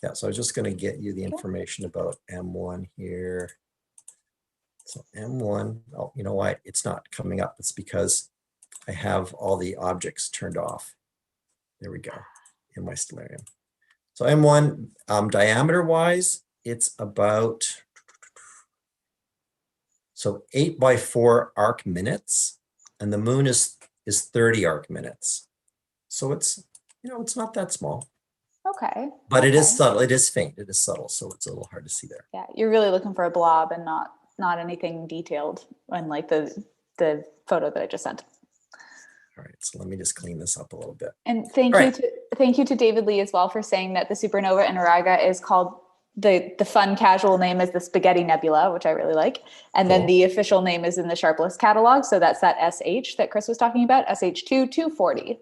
Speaker 1: Yeah, so I was just going to get you the information about M1 here. So M1, oh, you know why it's not coming up? It's because I have all the objects turned off. There we go, in my stellarium. So M1, diameter-wise, it's about 8 by 4 arc minutes, and the moon is 30 arc minutes. So it's, it's not that small.
Speaker 2: Okay.
Speaker 1: But it is subtle. It is faint. It is subtle, so it's a little hard to see there.
Speaker 2: Yeah, you're really looking for a blob and not anything detailed, unlike the photo that I just sent.
Speaker 1: All right, so let me just clean this up a little bit.
Speaker 2: And thank you to David Lee as well for saying that the supernova in Auriga is called, the fun casual name is the Spaghetti Nebula, which I really like. And then the official name is in the Sharpless catalog. So that's that SH that Chris was talking about, SH2-240.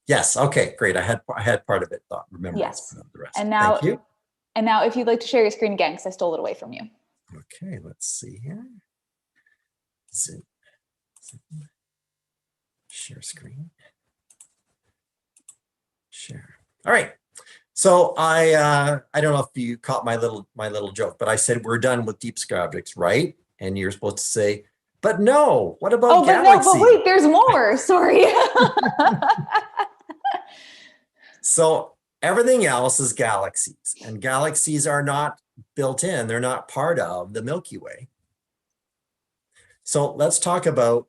Speaker 1: Yes. Okay, great. I had part of it remember.
Speaker 2: Yes.
Speaker 1: The rest.
Speaker 2: And now,
Speaker 1: thank you.
Speaker 2: And now if you'd like to share your screen again, because I stole it away from you.
Speaker 1: Okay, let's see here. Zoom. Share screen. Share. All right. So I don't know if you caught my little joke, but I said we're done with deep sky objects, right? And you're supposed to say, but no, what about galaxies?
Speaker 2: But wait, there's more. Sorry.
Speaker 1: So Everything else is galaxies, and galaxies are not built in. They're not part of the Milky Way. So let's talk about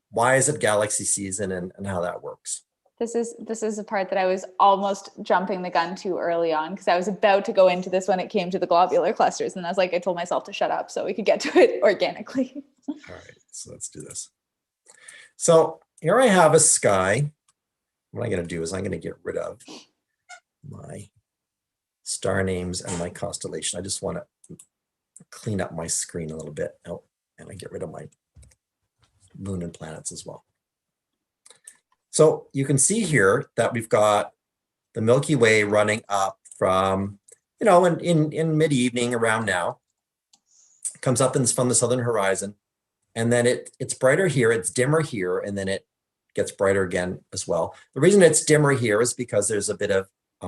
Speaker 1: why is it galaxy season and how that works.
Speaker 2: This is a part that I was almost jumping the gun too early on, because I was about to go into this when it came to the globular clusters, and I was like, I told myself to shut up so we could get to it organically.
Speaker 1: All right, so let's do this. So here I have a sky. What I'm going to do is I'm going to get rid of my star names and my constellation. I just want to clean up my screen a little bit. Oh, and I get rid of my moon and planets as well. So you can see here that we've got the Milky Way running up from, in mid-evening around now. It comes up from the southern horizon, and then it's brighter here, it's dimmer here, and then it gets brighter again as well. The reason it's dimmer here is because there's a bit of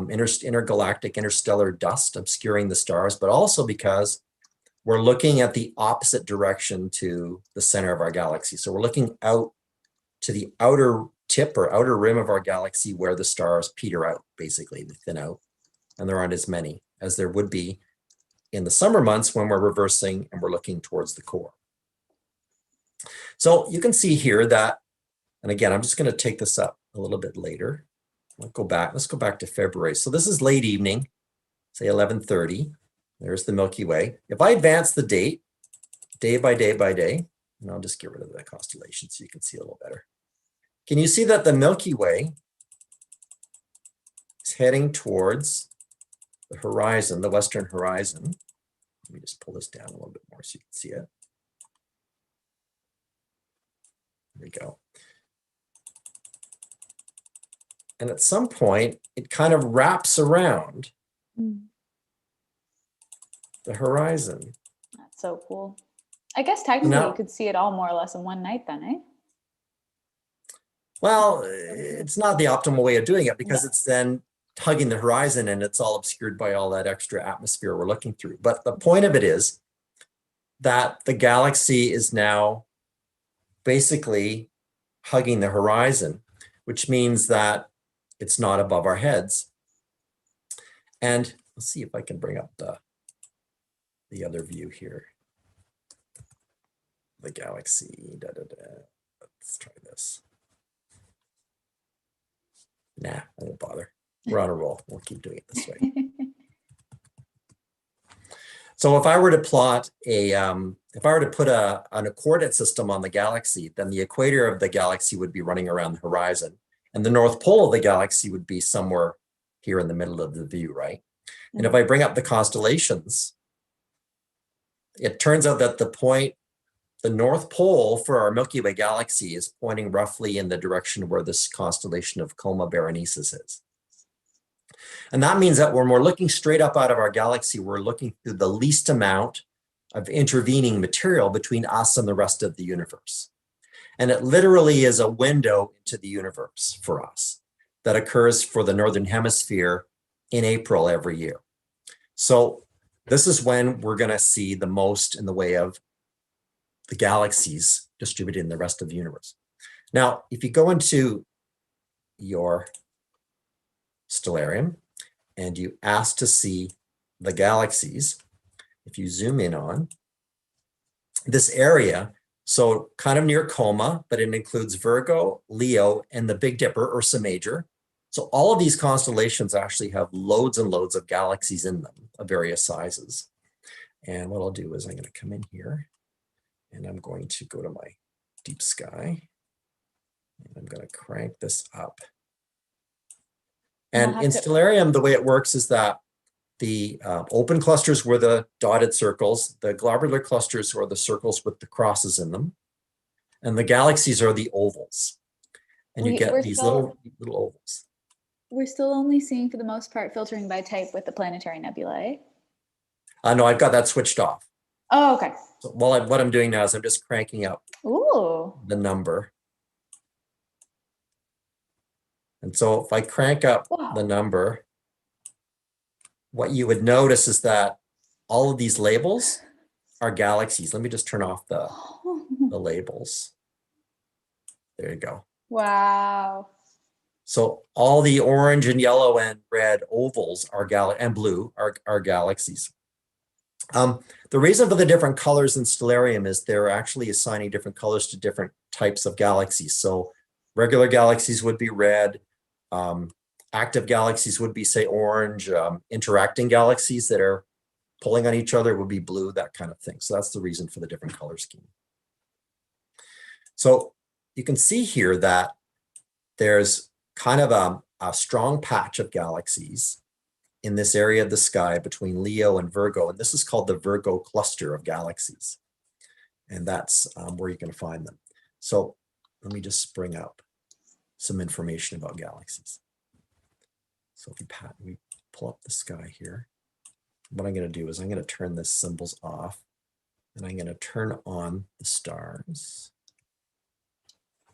Speaker 1: intergalactic interstellar dust obscuring the stars, but also because we're looking at the opposite direction to the center of our galaxy. So we're looking out to the outer tip or outer rim of our galaxy where the stars peter out, basically, they thin out, and there aren't as many as there would be in the summer months when we're reversing and we're looking towards the core. So you can see here that, and again, I'm just going to take this up a little bit later. Let's go back to February. So this is late evening, say 11:30. There's the Milky Way. If I advance the date, day by day by day, and I'll just get rid of the constellation so you can see a little better. Can you see that the Milky Way is heading towards the horizon, the western horizon? Let me just pull this down a little bit more so you can see it. There we go. And at some point, it kind of wraps around the horizon.
Speaker 2: That's so cool. I guess technically you could see it all more or less in one night then, eh?
Speaker 1: Well, it's not the optimal way of doing it because it's then hugging the horizon and it's all obscured by all that extra atmosphere we're looking through. But the point of it is that the galaxy is now basically hugging the horizon, which means that it's not above our heads. And let's see if I can bring up the other view here. The galaxy, Let's try this. Nah, I won't bother. We're on a roll. We'll keep doing it this way. So if I were to plot if I were to put a coordinate system on the galaxy, then the equator of the galaxy would be running around the horizon, and the North Pole of the galaxy would be somewhere here in the middle of the view, right? And if I bring up the constellations, it turns out that the North Pole for our Milky Way galaxy is pointing roughly in the direction where this constellation of Coma Berenices is. And that means that when we're looking straight up out of our galaxy, we're looking through the least amount of intervening material between us and the rest of the universe. And it literally is a window into the universe for us that occurs for the Northern Hemisphere in April every year. So this is when we're going to see the most in the way of the galaxies distributed in the rest of the universe. Now, if you go into your stellarium and you ask to see the galaxies, if you zoom in on this area, so kind of near Coma, but it includes Virgo, Leo, and the Big Dipper, Ursa Major. So all of these constellations actually have loads and loads of galaxies in them of various sizes. And what I'll do is I'm going to come in here and I'm going to go to my deep sky. And I'm going to crank this up. And in stellarium, the way it works is that the open clusters were the dotted circles, the globular clusters are the circles with the crosses in them, and the galaxies are the ovals. And you get these little ovals.
Speaker 2: We're still only seeing, for the most part, filtering by type with the planetary nebulae.
Speaker 1: No, I've got that switched off.
Speaker 2: Oh, okay.
Speaker 1: So what I'm doing now is I'm just cranking up the number. And so if I crank up the number, what you would notice is that all of these labels are galaxies. Let me just turn off the labels. There you go.
Speaker 2: Wow.
Speaker 1: So all the orange and yellow and red ovals are and blue are galaxies. The reason for the different colors in Stellarium is they're actually assigning different colors to different types of galaxies. So regular galaxies would be red. Active galaxies would be, say, orange. Interacting galaxies that are pulling on each other would be blue, that kind of thing. So that's the reason for the different color scheme. So you can see here that there's kind of a strong patch of galaxies in this area of the sky between Leo and Virgo, and this is called the Virgo Cluster of galaxies. And that's where you can find them. So let me just bring up some information about galaxies. So if we pull up the sky here, what I'm going to do is I'm going to turn the symbols off, and I'm going to turn on the stars.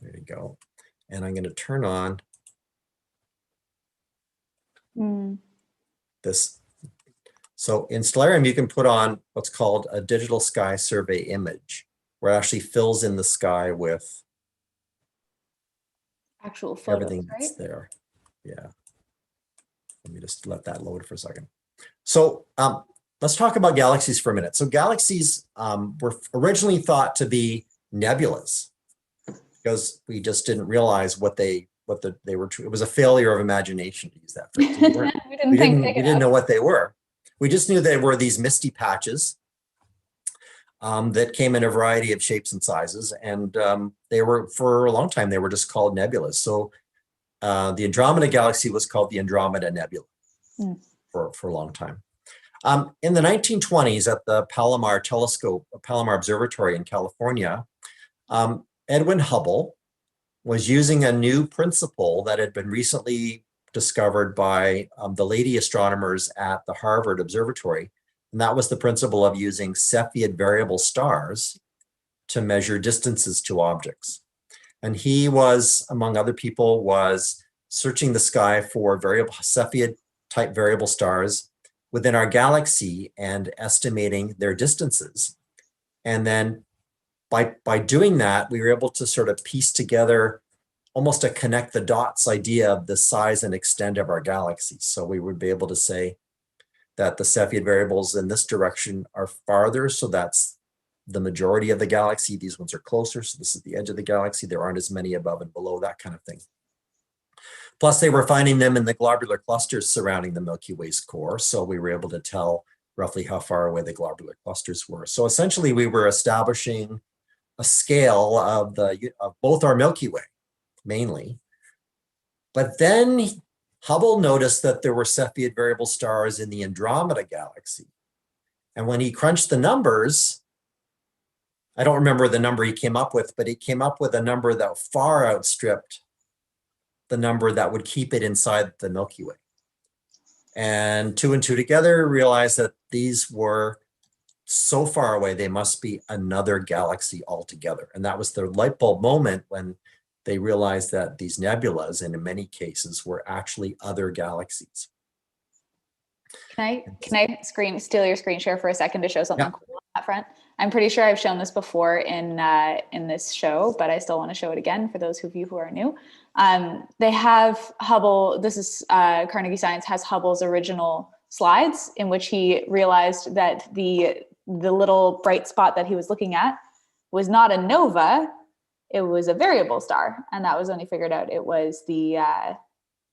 Speaker 1: There you go. And I'm going to turn on this. So in Stellarium, you can put on what's called a digital sky survey image, where it actually fills in the sky with
Speaker 2: actual photos,
Speaker 1: everything that's
Speaker 2: right?
Speaker 1: there. Yeah. Let me just let that load for a second. So let's talk about galaxies for a minute. So galaxies were originally thought to be nebulas, because we just didn't realize what they were. It was a failure of imagination, to use that phrase. We didn't know what they were. We just knew they were these misty patches that came in a variety of shapes and sizes, and they were, for a long time, they were just called nebulas. So the Andromeda Galaxy was called the Andromeda Nebula for a long time. In the 1920s, at the Palomar Observatory in California, Edwin Hubble was using a new principle that had been recently discovered by the lady astronomers at the Harvard Observatory. And that was the principle of using Cepheid variable stars to measure distances to objects. And he was, among other people, was searching the sky for Cepheid type variable stars within our galaxy and estimating their distances. And then by doing that, we were able to sort of piece together almost a connect the dots idea of the size and extent of our galaxy. So we would be able to say that the Cepheid variables in this direction are farther, so that's the majority of the galaxy. These ones are closer, so this is the edge of the galaxy. There aren't as many above and below, that kind of thing. Plus, they were finding them in the globular clusters surrounding the Milky Way's core, so we were able to tell roughly how far away the globular clusters were. So essentially, we were establishing a scale of both our Milky Way, mainly. But then Hubble noticed that there were Cepheid variable stars in the Andromeda Galaxy. And when he crunched the numbers, I don't remember the number he came up with, but he came up with a number that far outstripped the number that would keep it inside the Milky Way. And two and two together realized that these were so far away, they must be another galaxy altogether. And that was the light bulb moment when they realized that these nebulas, and in many cases, were actually other galaxies.
Speaker 2: Can I steal your screen share for a second to show something cool on that front? I'm pretty sure I've shown this before in this show, but I still want to show it again for those of you who are new. They have Hubble, this is Carnegie Science has Hubble's original slides in which he realized that the little bright spot that he was looking at was not a nova, it was a variable star. And that was when he figured out it was the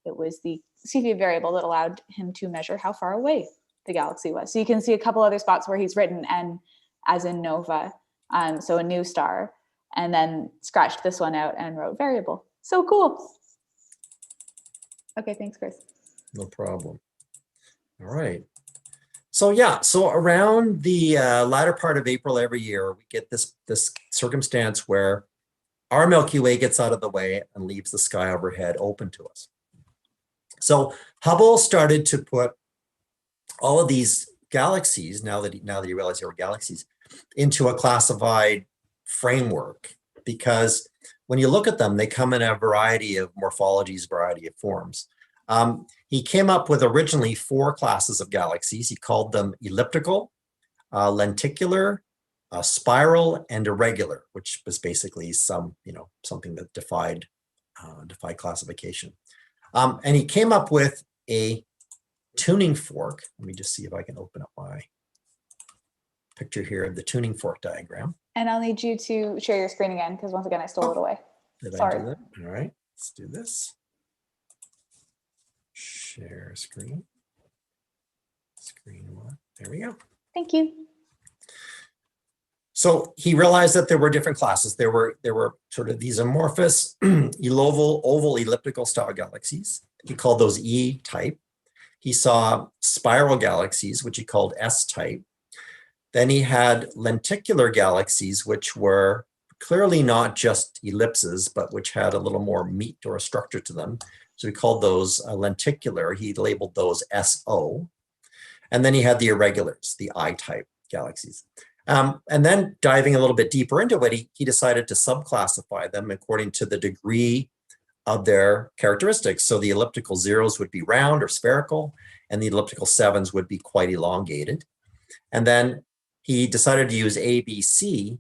Speaker 2: Cepheid variable that allowed him to measure how far away the galaxy was. So you can see a couple other spots where he's written N as in nova, so a new star, and then scratched this one out and wrote variable. So cool. Okay, thanks, Chris.
Speaker 1: No problem. All right. So yeah, so around the latter part of April every year, we get this circumstance where our Milky Way gets out of the way and leaves the sky overhead open to us. So Hubble started to put all of these galaxies, now that he realized they were galaxies, into a classified framework, because when you look at them, they come in a variety of morphologies, variety of forms. He came up with originally 4 classes of galaxies. He called them elliptical, lenticular, spiral, and irregular, which was basically something that defied classification. And he came up with a tuning fork. Let me just see if I can open up my picture here of the tuning fork diagram.
Speaker 2: And I'll need you to share your screen again, because once again, I stole it away.
Speaker 1: Did
Speaker 2: Sorry.
Speaker 1: I do that? All right, let's do this. Share screen. Screen one. There we go.
Speaker 2: Thank you.
Speaker 1: So he realized that there were different classes. There were sort of these amorphous, oval elliptical style galaxies. He called those E-type. He saw spiral galaxies, which he called S-type. Then he had lenticular galaxies, which were clearly not just ellipses, but which had a little more meat or a structure to them. So he called those lenticular. He labeled those SO. And then he had the irregulars, the I-type galaxies. And then diving a little bit deeper into it, he decided to subclassify them according to the degree of their characteristics. So the elliptical zeros would be round or spherical, and the elliptical sevens would be quite elongated. And then he decided to use ABC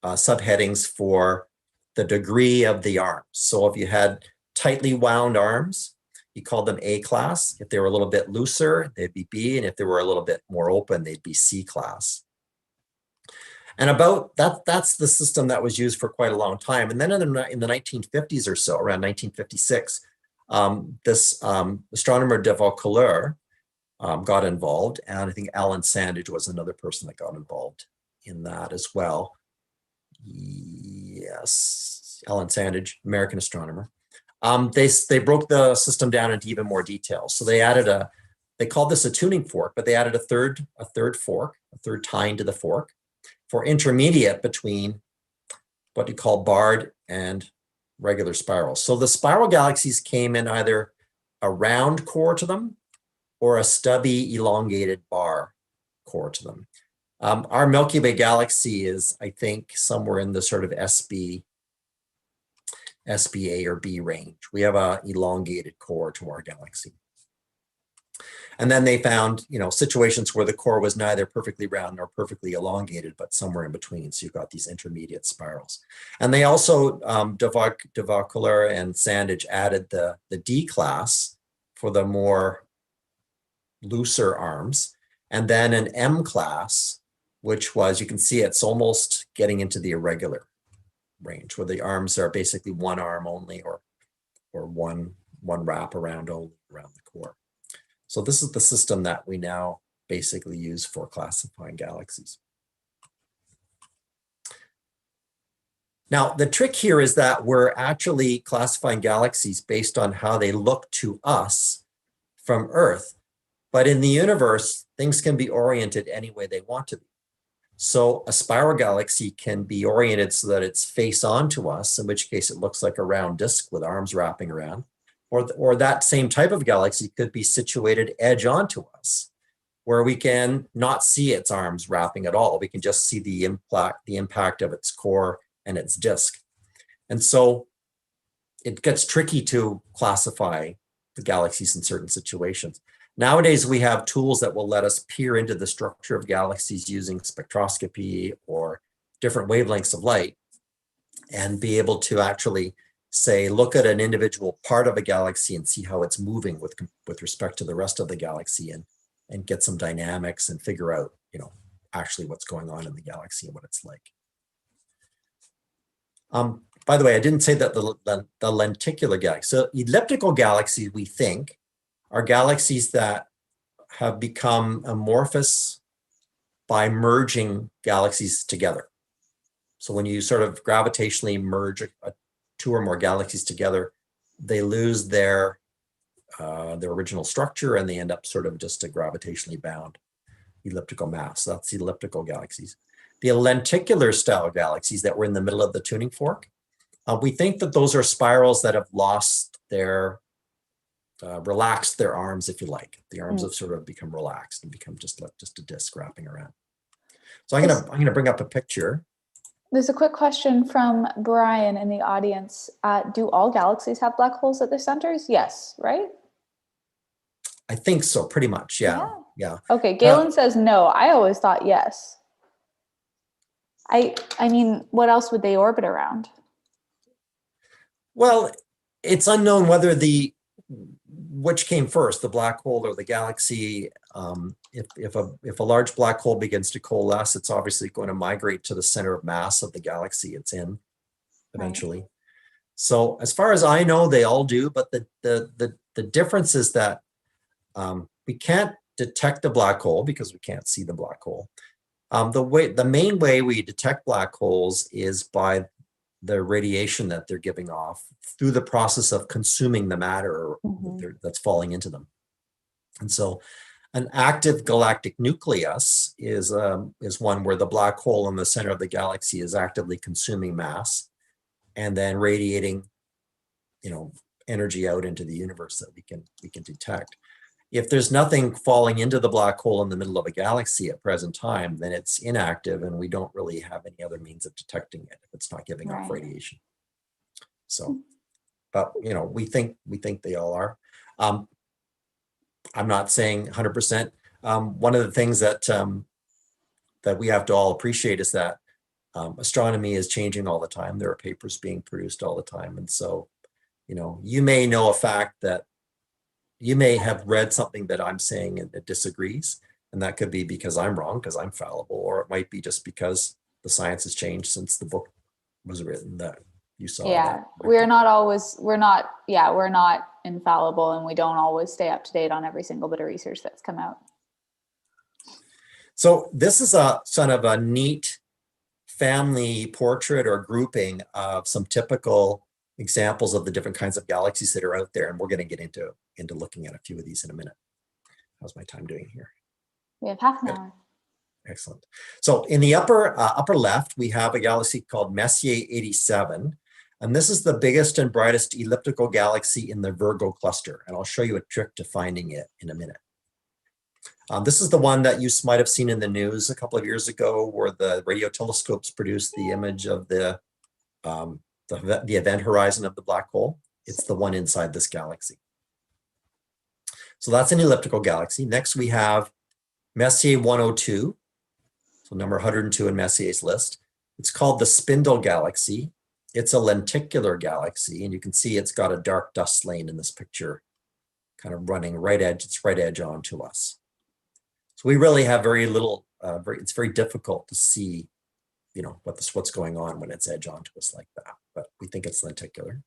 Speaker 1: subheadings for the degree of the arms. So if you had tightly wound arms, he called them A class. If they were a little bit looser, they'd be B. And if they were a little bit more open, they'd be C class. And about that's the system that was used for quite a long time. And then in the 1950s or so, around 1956, this astronomer de Vaucouleurs got involved. And I think Alan Sandage was another person that got involved in that as well. Yes, Alan Sandage, American astronomer. They broke the system down into even more detail. So they added they called this a tuning fork, but they added a third fork, a third tine to the fork for intermediate between what you call barred and regular spirals. So the spiral galaxies came in either a round core to them or a stubby elongated bar core to them. Our Milky Way galaxy is, I think, somewhere in the sort of SB, A or B range. We have an elongated core to our galaxy. And then they found, situations where the core was neither perfectly round nor perfectly elongated, but somewhere in between. So you've got these intermediate spirals. And they also, de Vaucouleurs and Sandage added the D class for the more looser arms, and then an M class, which was, you can see it's almost getting into the irregular range, where the arms are basically one arm only or one wrap around only around the core. So this is the system that we now basically use for classifying galaxies. Now, the trick here is that we're actually classifying galaxies based on how they look to us from Earth. But in the universe, things can be oriented any way they want to be. So a spiral galaxy can be oriented so that it's face on to us, in which case it looks like a round disk with arms wrapping around. Or that same type of galaxy could be situated edge onto us, where we can not see its arms wrapping at all. We can just see the impact of its core and its disk. And so it gets tricky to classify the galaxies in certain situations. Nowadays, we have tools that will let us peer into the structure of galaxies using spectroscopy or different wavelengths of light and be able to actually say, look at an individual part of a galaxy and see how it's moving with respect to the rest of the galaxy and get some dynamics and figure out, actually what's going on in the galaxy and what it's like. By the way, I didn't say that the lenticular galaxy. So elliptical galaxies, we think, are galaxies that have become amorphous by merging galaxies together. So when you sort of gravitationally merge two or more galaxies together, they lose their original structure and they end up sort of just a gravitationally bound elliptical mass. So that's elliptical galaxies. The lenticular style galaxies that were in the middle of the tuning fork, we think that those are spirals that have lost their, relaxed their arms, if you like. The arms have sort of become relaxed and become just a disc wrapping around. So I'm gonna bring up a picture.
Speaker 2: There's a quick question from Brian in the audience. Do all galaxies have black holes at their centers? Yes, right?
Speaker 1: I think so, pretty much, yeah.
Speaker 2: Okay, Galen says no. I always thought yes. I mean, what else would they orbit around?
Speaker 1: Well, it's unknown whether the which came first, the black hole or the galaxy? If a large black hole begins to coalesce, it's obviously going to migrate to the center of mass of the galaxy it's in eventually. Right. So as far as I know, they all do, but the difference is that we can't detect the black hole because we can't see the black hole. The main way we detect black holes is by the radiation that they're giving off through the process of consuming the matter that's falling into them. And so an active galactic nucleus is one where the black hole in the center of the galaxy is actively consuming mass and then radiating, energy out into the universe that we can detect. If there's nothing falling into the black hole in the middle of a galaxy at present time, then it's inactive and we don't really have any other means of detecting it if it's not giving off radiation. So, but we think they all are. I'm not saying 100%. One of the things that that we have to all appreciate is that astronomy is changing all the time. There are papers being produced all the time, and so you may know a fact that you may have read something that I'm saying and it disagrees, and that could be because I'm wrong, because I'm fallible, or it might be just because the science has changed since the book was written that you saw.
Speaker 2: Yeah, we're not infallible, and we don't always stay up to date on every single bit of research that's come out.
Speaker 1: So this is a sort of a neat family portrait or grouping of some typical examples of the different kinds of galaxies that are out there, and we're going to get into looking at a few of these in a minute. How's my time doing here?
Speaker 2: We have half an hour.
Speaker 1: Excellent. So in the upper left, we have a galaxy called Messier 87, and this is the biggest and brightest elliptical galaxy in the Virgo cluster, and I'll show you a trick to finding it in a minute. This is the one that you might have seen in the news a couple of years ago, where the radio telescopes produced the image of the event horizon of the black hole. It's the one inside this galaxy. So that's an elliptical galaxy. Next, we have Messier 102, so number 102 in Messier's list. It's called the Spindle Galaxy. It's a lenticular galaxy, and you can see it's got a dark dust lane in this picture, kind of running right edge onto us. So we really have very little, it's very difficult to see, what's going on when it's edge onto us like that, but we think it's lenticular.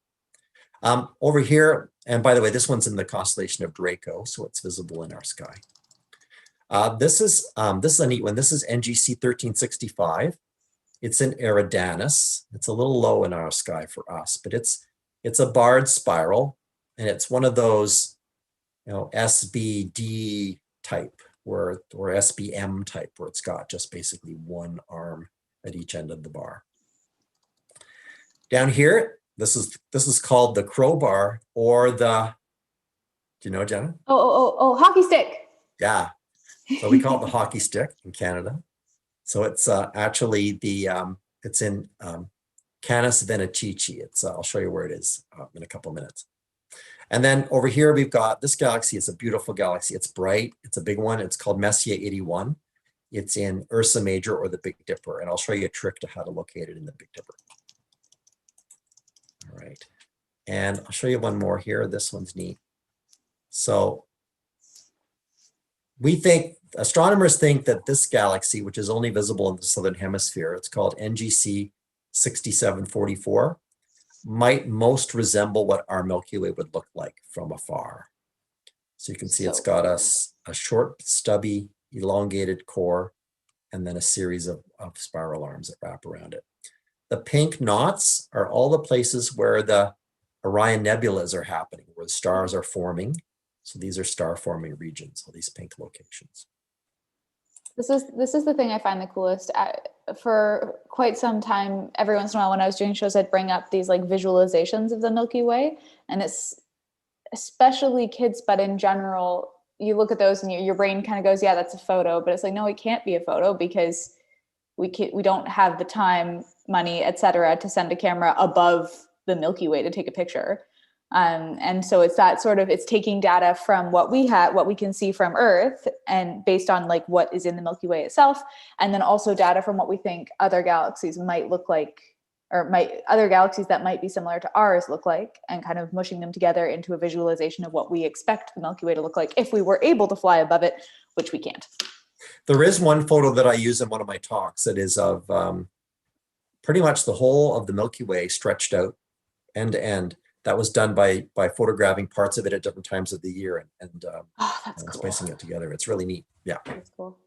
Speaker 1: Over here, and by the way, this one's in the constellation of Draco, so it's visible in our sky. This is a neat one. This is NGC 1365. It's in Eridanus. It's a little low in our sky for us, but it's a barred spiral, and it's one of those, SBD type or SBM type, where it's got just basically one arm at each end of the bar. Down here, this is called the crowbar, or the, do you know, Jenna?
Speaker 2: Oh, hockey stick.
Speaker 1: Yeah. So we call it the hockey stick in Canada. So it's actually the, it's in Canis Venatici. I'll show you where it is in a couple of minutes. And then over here, we've got this galaxy. It's a beautiful galaxy. It's bright. It's a big one. It's called Messier 81. It's in Ursa Major, or the Big Dipper. And I'll show you a trick to how to locate it in the Big Dipper. All right. And I'll show you one more here. This one's neat. So astronomers think that this galaxy, which is only visible in the southern hemisphere, it's called NGC 6744, might most resemble what our Milky Way would look like from afar. So you can see it's got a short, stubby, elongated core, and then a series of spiral arms that wrap around it. The pink knots are all the places where the Orion Nebulas are happening, where the stars are forming. So these are star-forming regions, all these pink locations.
Speaker 2: This is the thing I find the coolest. For quite some time, every once in a while when I was doing shows, I'd bring up these like visualizations of the Milky Way, and it's especially kids, but in general, you look at those and your brain kind of goes, yeah, that's a photo, but it's like, no, it can't be a photo because we don't have the time, money, etc., to send a camera above the Milky Way to take a picture. And so it's that sort of, it's taking data from what we have, what we can see from Earth, and based on like what is in the Milky Way itself, and then also data from what we think other galaxies might look like or might other galaxies that might be similar to ours look like, and kind of mushing them together into a visualization of what we expect the Milky Way to look like if we were able to fly above it, which we can't.
Speaker 1: There is one photo that I use in one of my talks that is of pretty much the whole of the Milky Way stretched out end to end. That was done by photographing parts of it at different times of the year and
Speaker 2: That's cool.
Speaker 1: spacing it together. It's really neat. Yeah.
Speaker 2: That's cool.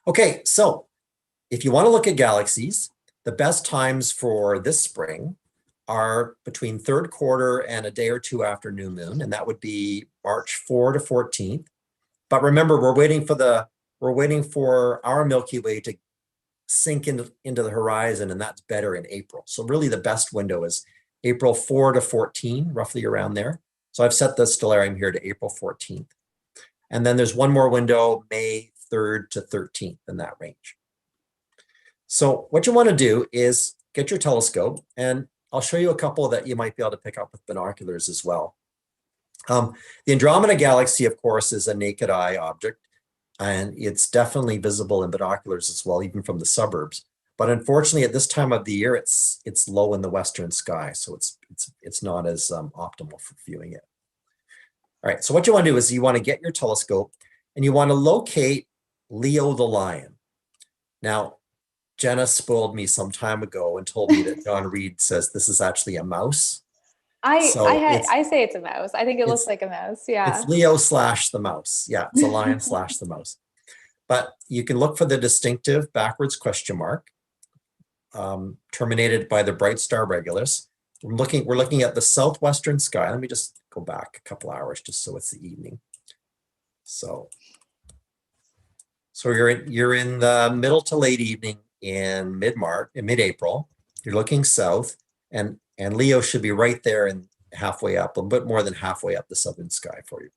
Speaker 1: Okay, so if you want to look at galaxies, the best times for this spring are between third quarter and a day or two after new moon, and that would be March 4 to 14th. But remember, we're waiting for our Milky Way to sink into the horizon, and that's better in April. So really the best window is April 4 to 14, roughly around there. So I've set the stellarium here to April 14th. And then there's one more window, May 3rd to 13th, in that range. So what you want to do is get your telescope, and I'll show you a couple that you might be able to pick up with binoculars as well. The Andromeda Galaxy, of course, is a naked eye object, and it's definitely visible in binoculars as well, even from the suburbs. But unfortunately, at this time of the year, it's low in the western sky, so it's not as optimal for viewing it. All right, so what you want to do is you want to get your telescope, and you want to locate Leo the lion. Now, Jenna spoiled me some time ago and told me that John Reed says this is actually a mouse.
Speaker 2: I say it's a mouse. I think it looks like a mouse. Yeah.
Speaker 1: It's Leo / the mouse. Yeah, it's a lion / the mouse. But you can look for the distinctive backwards question mark, terminated by the bright star Regulus. We're looking at the southwestern sky. Let me just go back a couple hours just so it's the evening. So you're in the middle to late evening in mid-April. You're looking south, and Leo should be right there and halfway up, a bit more than halfway up the southern sky for you.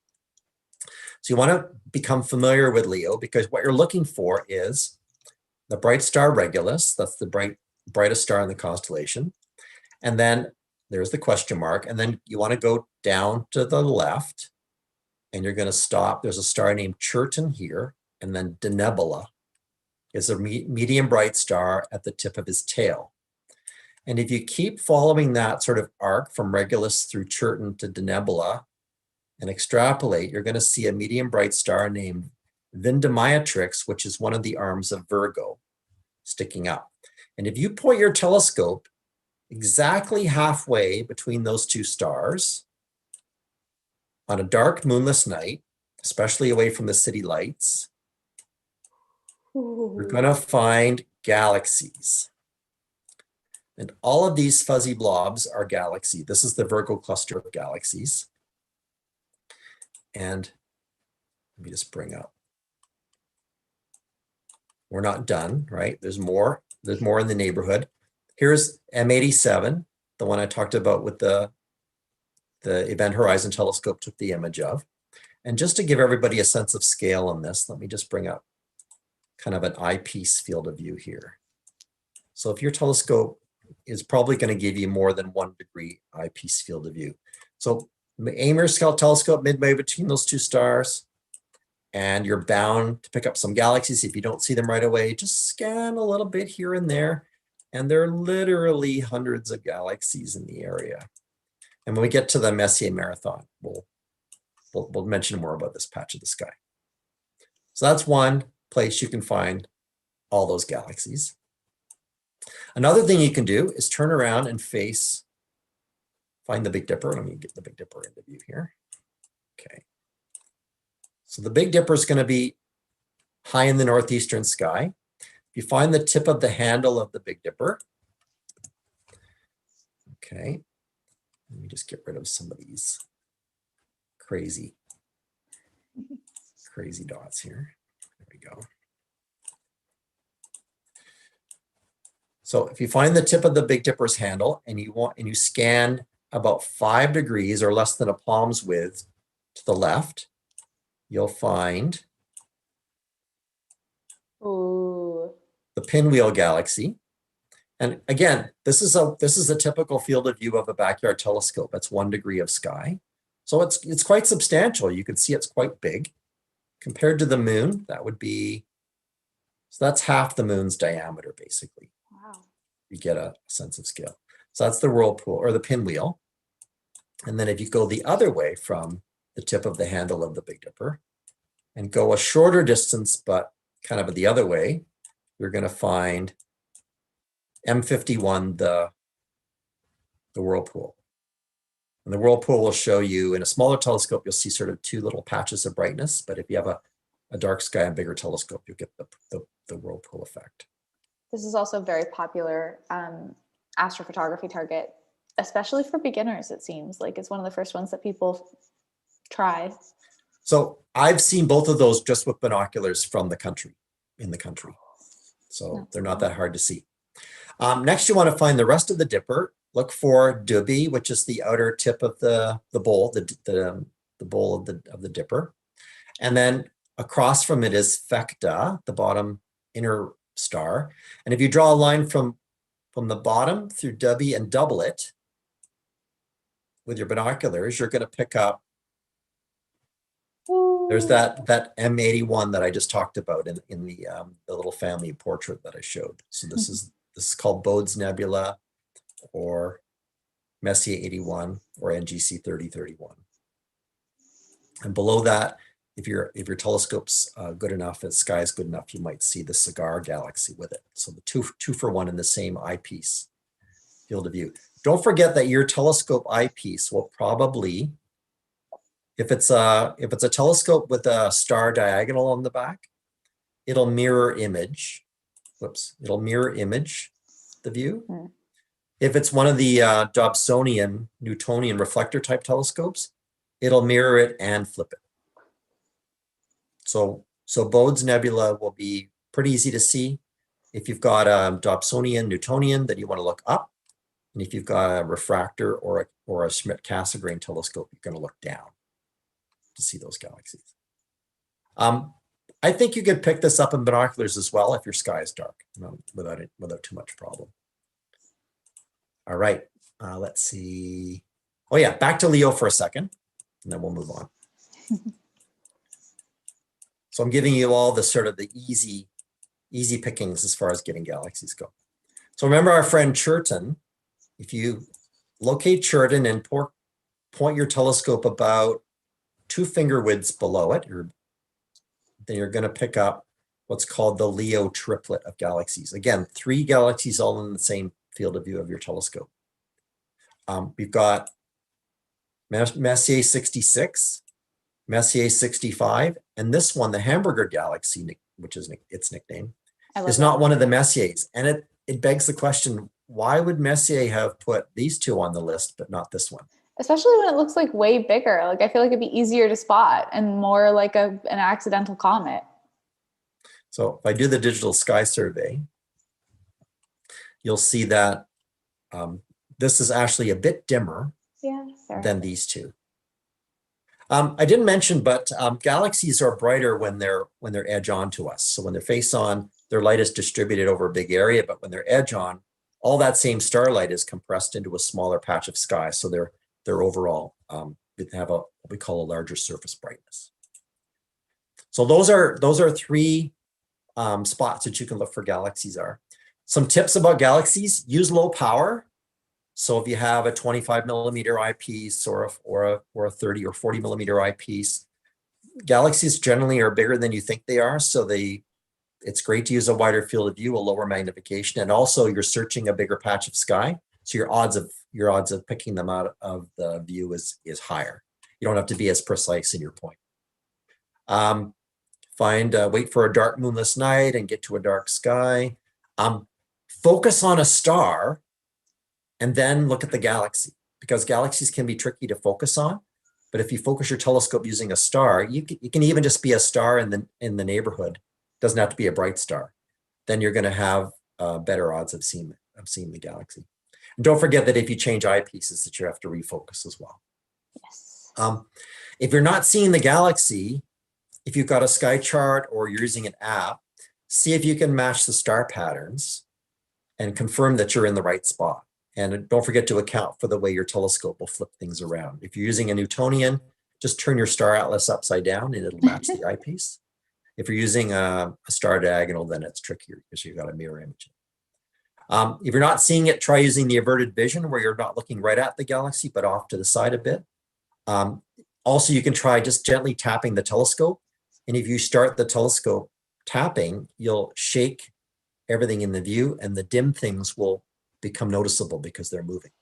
Speaker 1: So you want to become familiar with Leo, because what you're looking for is the bright star Regulus. That's the brightest star in the constellation. And then there's the question mark. And then you want to go down to the left, and you're going to stop. There's a star named Cherton here, and then Nebula is a medium bright star at the tip of his tail. And if you keep following that sort of arc from Regulus through Cherton to Nebula and extrapolate, you're going to see a medium bright star named Vindemiatrix, which is one of the arms of Virgo, sticking up. And if you point your telescope exactly halfway between those two stars on a dark moonless night, especially away from the city lights, you're going to find galaxies. And all of these fuzzy blobs are galaxy. This is the Virgo cluster of galaxies. And let me just bring up. We're not done, right? There's more in the neighborhood. Here's M87, the one I talked about with the Event Horizon Telescope took the image of. And just to give everybody a sense of scale on this, let me just bring up kind of an eyepiece field of view here. So if your telescope is probably going to give you more than 1 degree eyepiece field of view. So aim your telescope midway between those two stars, and you're bound to pick up some galaxies. If you don't see them right away, just scan a little bit here and there, and there are literally hundreds of galaxies in the area. And when we get to the Messier Marathon, we'll mention more about this patch of the sky. So that's one place you can find all those galaxies. Another thing you can do is turn around and find the Big Dipper. Let me get the Big Dipper into view here. Okay. So the Big Dipper is going to be high in the northeastern sky. If you find the tip of the handle of the Big Dipper, okay, let me just get rid of some of these crazy dots here. There we go. So if you find the tip of the Big Dipper's handle and you scan about 5 degrees or less than a palm's width to the left, you'll find the Pinwheel Galaxy. And again, this is a typical field of view of a backyard telescope. That's 1 degree of sky. So it's quite substantial. You can see it's quite big. Compared to the moon, that would be, so that's half the moon's diameter, basically.
Speaker 2: Wow.
Speaker 1: you get a sense of scale. So that's the whirlpool or the pinwheel. And then if you go the other way from the tip of the handle of the Big Dipper and go a shorter distance, but kind of the other way, you're going to find M51, the whirlpool. And the whirlpool will show you in a smaller telescope, you'll see sort of two little patches of brightness. But if you have a dark sky and bigger telescope, you'll get the whirlpool effect.
Speaker 2: This is also a very popular astrophotography target, especially for beginners, it seems. Like it's one of the first ones that people try.
Speaker 1: So I've seen both of those just with binoculars from the country, in the country. So they're not that hard to see. Next, you want to find the rest of the Dipper. Look for Dubhe, which is the outer tip of the bowl, the bowl of the Dipper. And then across from it is Phecda, the bottom inner star. And if you draw a line from the bottom through Dubhe and double it with your binoculars, you're going to pick up, there's that M81 that I just talked about in the little family portrait that I showed. So this is called Bode's Nebula, or Messier 81, or NGC 3031. And below that, if your telescope's good enough, if sky is good enough, you might see the Cigar Galaxy with it. So the two for one in the same eyepiece field of view. Don't forget that your telescope eyepiece will probably, if it's a telescope with a star diagonal on the back, it'll mirror image. It'll mirror image the view. If it's one of the Dobsonian, Newtonian reflector type telescopes, it'll mirror it and flip it. So Bode's Nebula will be pretty easy to see. If you've got a Dobsonian, Newtonian, then you want to look up. And if you've got a refractor or a Schmidt-Cassegrain telescope, you're going to look down to see those galaxies. I think you could pick this up in binoculars as well if your sky is dark, without too much problem. All right, let's see. Oh yeah, back to Leo for a second, and then we'll move on. So I'm giving you all the sort of the easy pickings as far as getting galaxies go. So remember our friend Churton. If you locate Churton and point your telescope about 2 finger widths below it, then you're going to pick up what's called the Leo Triplet of Galaxies. Again, 3 galaxies all in the same field of view of your telescope. We've got Messier 66, Messier 65, and this one, the Hamburger Galaxy, which is its nickname, is not one of the Messiers. And it begs the question, why would Messier have put these 2 on the list, but not this one?
Speaker 2: Especially when it looks like way bigger. Like I feel like it'd be easier to spot and more like an accidental comet.
Speaker 1: So if I do the digital sky survey, you'll see that this is actually a bit dimmer than these 2. I didn't mention, but galaxies are brighter when they're edge on to us. So when they're face on, their light is distributed over a big area, but when they're edge on, all that same starlight is compressed into a smaller patch of sky. So they're overall, they have what we call a larger surface brightness. So those are 3 spots that you can look for galaxies are. Some tips about galaxies: use low power. So if you have a 25 millimeter eyepiece or a 30 or 40 millimeter eyepiece, galaxies generally are bigger than you think they are. So it's great to use a wider field of view, a lower magnification, and also you're searching a bigger patch of sky. So your odds of picking them out of the view is higher. You don't have to be as precise in your point. Wait for a dark moonless night and get to a dark sky. Focus on a star and then look at the galaxy, because galaxies can be tricky to focus on. But if you focus your telescope using a star, you can even just be a star in the neighborhood. It doesn't have to be a bright star. Then you're going to have better odds of seeing the galaxy. And don't forget that if you change eyepieces, that you have to refocus as well.
Speaker 2: Yes.
Speaker 1: If you're not seeing the galaxy, if you've got a sky chart or you're using an app, see if you can match the star patterns and confirm that you're in the right spot. And don't forget to account for the way your telescope will flip things around. If you're using a Newtonian, just turn your star atlas upside down and it'll match the eyepiece. If you're using a star diagonal, then it's trickier because you've got a mirror image. If you're not seeing it, try using the averted vision where you're not looking right at the galaxy, but off to the side a bit. Also, you can try just gently tapping the telescope. And if you start the telescope tapping, you'll shake everything in the view and the dim things will become noticeable because they're moving.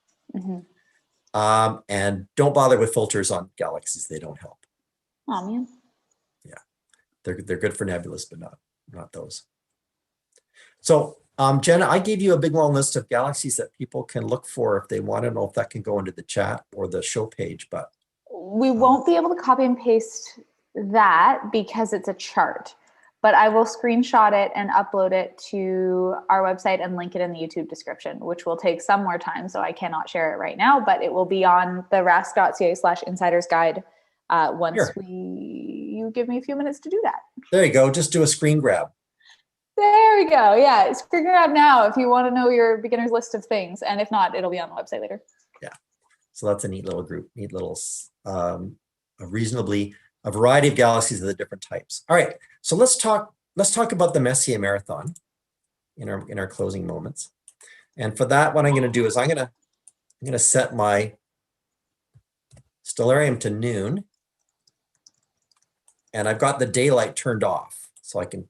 Speaker 1: And don't bother with filters on galaxies. They don't help.
Speaker 2: Oh, man.
Speaker 1: Yeah, they're good for nebulas, but not those. So Jenna, I gave you a big long list of galaxies that people can look for if they want to know if that can go into the chat or the show page, but
Speaker 2: we won't be able to copy and paste that because it's a chart, but I will screenshot it and upload it to our website and link it in the YouTube description, which will take some more time. So I cannot share it right now, but it will be on the rask.ca/insiders guide once you give me a few minutes to do that.
Speaker 1: There you go. Just do a screen grab.
Speaker 2: There we go. Yeah, screen grab now if you want to know your beginner's list of things. And if not, it'll be on the website later.
Speaker 1: Yeah. So that's a neat little group, neat little, a variety of galaxies of the different types. All right. So let's talk about the Messier Marathon in our closing moments. And for that, what I'm going to do is I'm going to set my stellarium to noon. And I've got the daylight turned off. So I can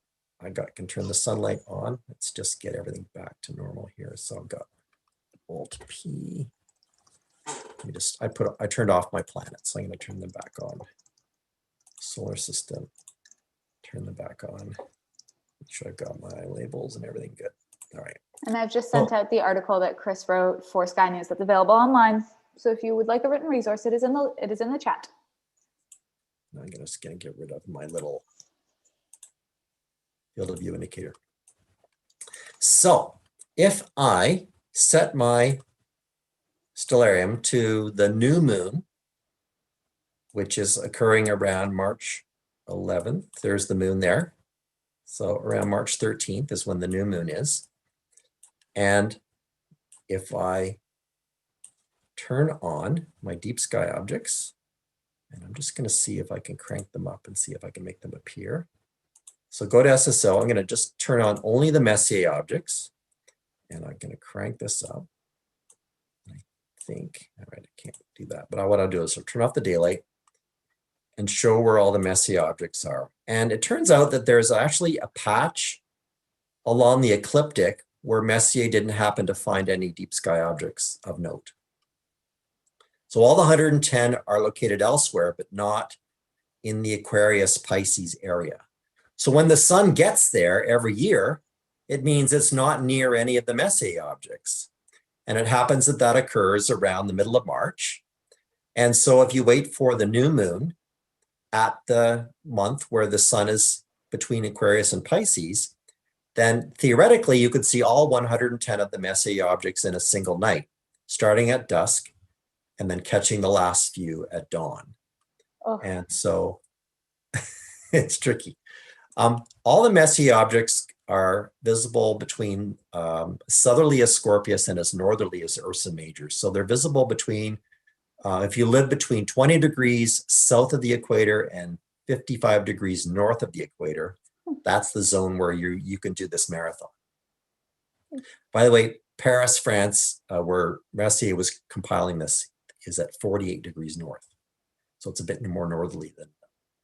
Speaker 1: turn the sunlight on. Let's just get everything back to normal here. So I've got Alt P. I turned off my planets, so I'm going to turn them back on. Solar system, turn them back on. Make sure I've got my labels and everything good. All right. And
Speaker 2: I've just sent out the article that Chris wrote for Sky News that's available online. So if you would like a written resource, it is in the chat.
Speaker 1: I'm just going to get rid of my little field of view indicator. So if I set my stellarium to the new moon, which is occurring around March 11th, there's the moon there. So around March 13th is when the new moon is. And if I turn on my deep sky objects, and I'm just going to see if I can crank them up and see if I can make them appear. So go to SSO. I'm going to just turn on only the Messier objects. And I'm going to crank this up. I think, all right, I can't do that. But what I'll do is I'll turn off the daylight and show where all the Messier objects are. And it turns out that there's actually a patch along the ecliptic where Messier didn't happen to find any deep sky objects of note. So all the 110 are located elsewhere, but not in the Aquarius Pisces area. So when the sun gets there every year, it means it's not near any of the Messier objects. And it happens that occurs around the middle of March. And so if you wait for the new moon at the month where the sun is between Aquarius and Pisces, then theoretically you could see all 110 of the Messier objects in a single night, starting at dusk and then catching the last few at dawn. Oh. And so it's tricky. All the Messier objects are visible between southerly as Scorpius and as northerly as Ursa Major. So they're visible between, if you live between 20 degrees south of the equator and 55 degrees north of the equator, that's the zone where you can do this marathon. By the way, Paris, France, where Messier was compiling this, is at 48 degrees north. So it's a bit more northerly than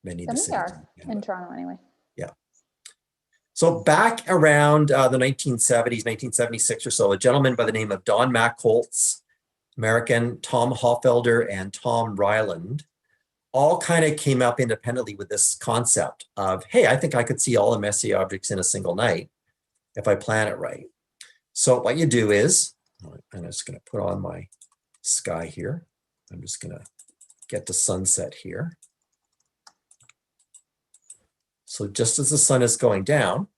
Speaker 1: many of the cities.
Speaker 2: In Toronto anyway.
Speaker 1: Yeah. So back around the 1970s, 1976 or so, a gentleman by the name of Don Mackholtz, American, Tom Hoffelder, and Tom Ryland all kind of came up independently with this concept of, hey, I think I could see all the Messier objects in a single night if I plan it right. So what you do is, I'm just going to put on my sky here. I'm just going to get to sunset here. So just as the sun is going down,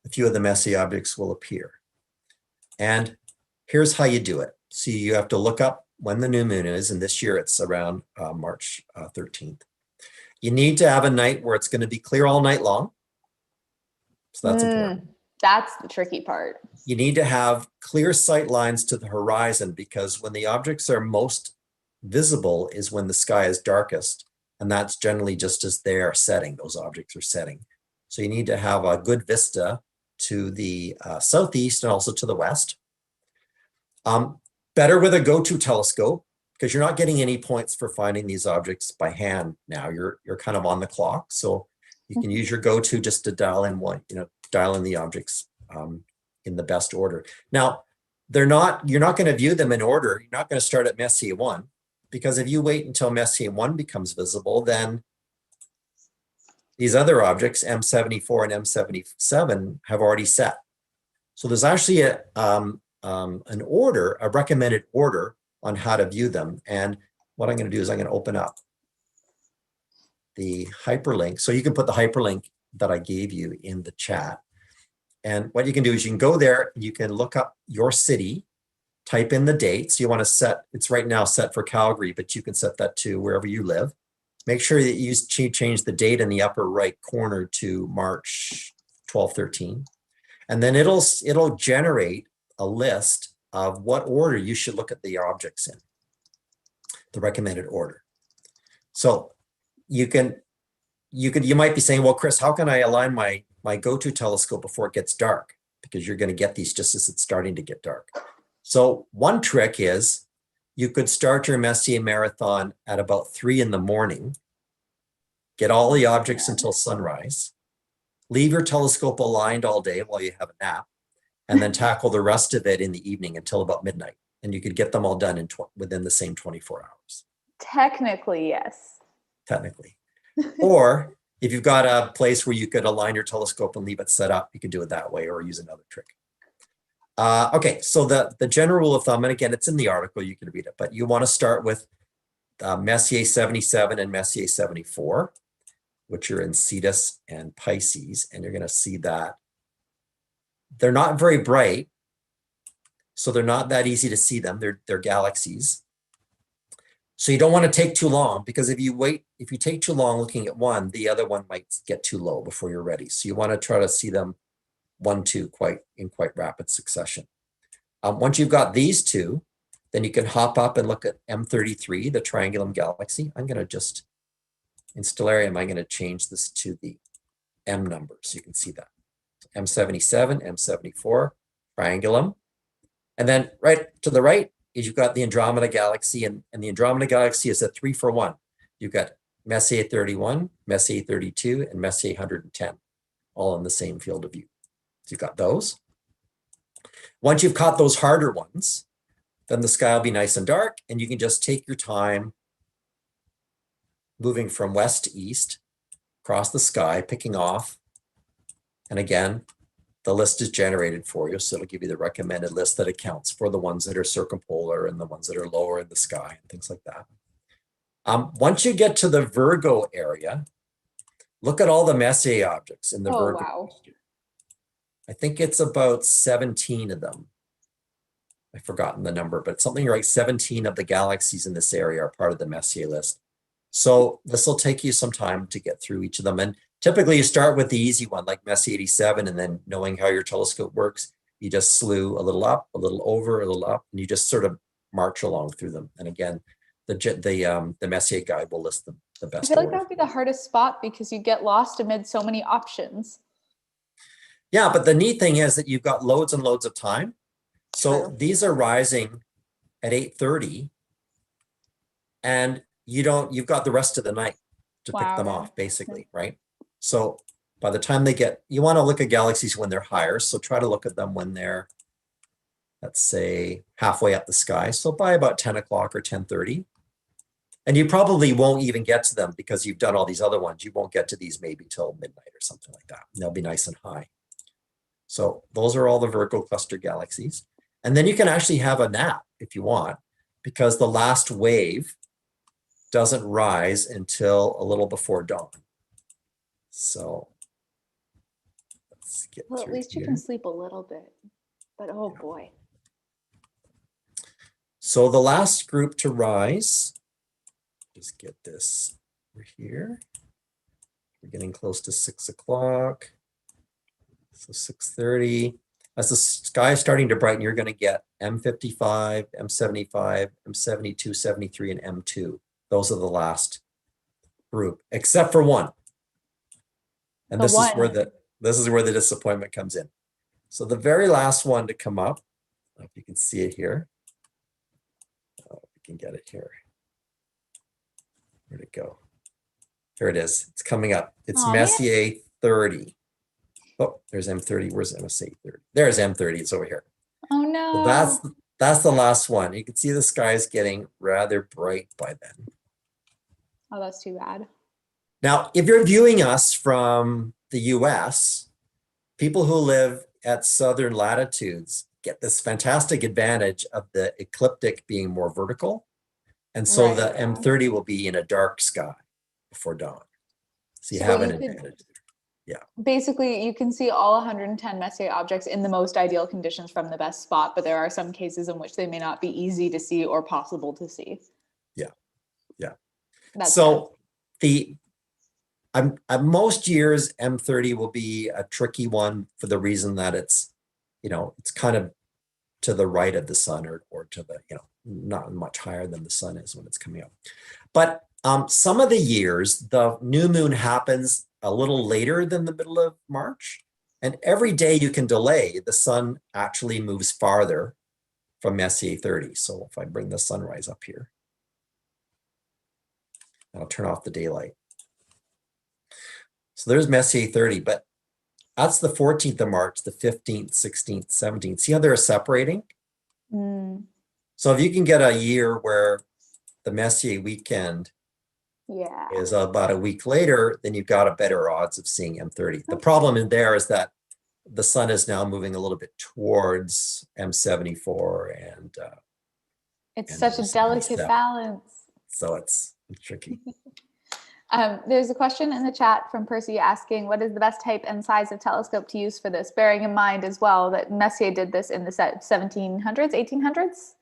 Speaker 1: a few of the Messier objects will appear. And here's how you do it. So you have to look up when the new moon is, and this year it's around March 13th. You need to have a night where it's going to be clear all night long. So that's important.
Speaker 2: That's the tricky part.
Speaker 1: You need to have clear sight lines to the horizon, because when the objects are most visible is when the sky is darkest. And that's generally just as they are setting, those objects are setting. So you need to have a good vista to the southeast and also to the west. Better with a go-to telescope because you're not getting any points for finding these objects by hand now. You're kind of on the clock, so you can use your go-to just to dial in dial in the objects in the best order. Now, you're not going to view them in order. You're not going to start at Messier 1 because if you wait until Messier 1 becomes visible, then these other objects, M74 and M77, have already set. So there's actually an order, a recommended order on how to view them. And what I'm going to do is I'm going to open up the hyperlink. So you can put the hyperlink that I gave you in the chat. And what you can do is you can go there, you can look up your city, type in the dates. You want to set, it's right now set for Calgary, but you can set that to wherever you live. Make sure that you change the date in the upper right corner to March 12, 13. And then it'll generate a list of what order you should look at the objects in, the recommended order. So you might be saying, well, Chris, how can I align my go-to telescope before it gets dark? Because you're going to get these just as it's starting to get dark. So one trick is you could start your Messier Marathon at about 3 in the morning, get all the objects until sunrise, leave your telescope aligned all day while you have a nap, and then tackle the rest of it in the evening until about midnight. And you could get them all done within the same 24 hours.
Speaker 2: Technically, yes.
Speaker 1: Technically. Or if you've got a place where you could align your telescope and leave it set up, you could do it that way or use another trick. Okay, so the general rule of thumb, and again, it's in the article, you can read it, but you want to start with Messier 77 and Messier 74, which are in Cetus and Pisces, and you're going to see that they're not very bright, so they're not that easy to see them. They're galaxies. So you don't want to take too long, because if you take too long looking at one, the other one might get too low before you're ready. So you want to try to see them 1, 2 in quite rapid succession. Once you've got these two, then you can hop up and look at M33, the Triangulum Galaxy. I'm going to just, in Stellarium, I'm going to change this to the M number so you can see that. M77, M74, Triangulum. And then right to the right is you've got the Andromeda Galaxy, and the Andromeda Galaxy is a 3-for-1. You've got Messier 31, Messier 32, and Messier 110, all in the same field of view. So you've got those. Once you've caught those harder ones, then the sky will be nice and dark, and you can just take your time moving from west to east across the sky, picking off. And again, the list is generated for you, so it'll give you the recommended list that accounts for the ones that are circumpolar and the ones that are lower in the sky and things like that. Once you get to the Virgo area, look at all the Messier objects in the Virgo cluster. I think it's about 17 of them. I've forgotten the number, but something like 17 of the galaxies in this area are part of the Messier list. So this will take you some time to get through each of them. And typically you start with the easy one, like Messier 87, and then knowing how your telescope works, you just slew a little up, a little over, a little up, and you just sort of march along through them. And again, the Messier guide will list them the best.
Speaker 2: I feel like that would be the hardest spot because you get lost amid so many options.
Speaker 1: Yeah, but the neat thing is that you've got loads and loads of time. So
Speaker 2: True.
Speaker 1: these are rising at 8:30, and you've got the rest of the night to pick them off, basically, right? So by the time you want to look at galaxies when they're higher. So try to look at them when they're, let's say, halfway up the sky. So by about 10 o'clock or 10:30. And you probably won't even get to them because you've done all these other ones. You won't get to these maybe till midnight or something like that. And they'll be nice and high. So those are all the Virgo cluster galaxies. And then you can actually have a nap if you want, because the last wave doesn't rise until a little before dawn. So let's get
Speaker 2: Well, at least you can sleep a little bit, but oh boy.
Speaker 1: So the last group to rise, just get this over here. We're getting close to 6 o'clock. So 6:30. As the sky is starting to brighten, you're going to get M55, M75, M72, 73, and M2. Those are the last group, except for one. And this is where the disappointment comes in. So the very last one to come up, I don't know if you can see it here. Oh, we can get it here. Where'd it go? Here it is. It's coming up. It's
Speaker 2: Aw, man.
Speaker 1: Messier 30. Oh, there's M30. Where's Messier 30? There's M30. It's over here.
Speaker 2: Oh no.
Speaker 1: So that's the last one. You can see the sky is getting rather bright by then.
Speaker 2: Oh, that's too bad.
Speaker 1: Now, if you're viewing us from the US, people who live at southern latitudes get this fantastic advantage of the ecliptic being more vertical. And so
Speaker 2: Right,
Speaker 1: the
Speaker 2: yeah.
Speaker 1: M30 will be in a dark sky before dawn. So you
Speaker 2: So
Speaker 1: have an
Speaker 2: you could-
Speaker 1: advantage.
Speaker 2: Basically, you can see all 110 Messier objects in the most ideal conditions from the best spot, but there are some cases in which they may not be easy to see or possible to see.
Speaker 1: Yeah.
Speaker 2: That's
Speaker 1: So most years M30 will be a tricky one for the reason that it's kind of to the right of the sun or to the, not much higher than the sun is when it's coming up. But some of the years, the new moon happens a little later than the middle of March. And every day you can delay, the sun actually moves farther from Messier 30. So if I bring the sunrise up here, I'll turn off the daylight. So there's Messier 30, but that's the 14th of March, the 15th, 16th, 17th. See how they're separating? So if you can get a year where the Messier weekend is about a week later, then you've got a better odds of seeing M30. The problem in there is that the sun is now moving a little bit towards M74 and
Speaker 2: it's such a delicate balance.
Speaker 1: So it's tricky.
Speaker 2: There's a question in the chat from Percy asking, what is the best type and size of telescope to use for this? Bearing in mind as well that Messier did this in the 1700s, 1800s?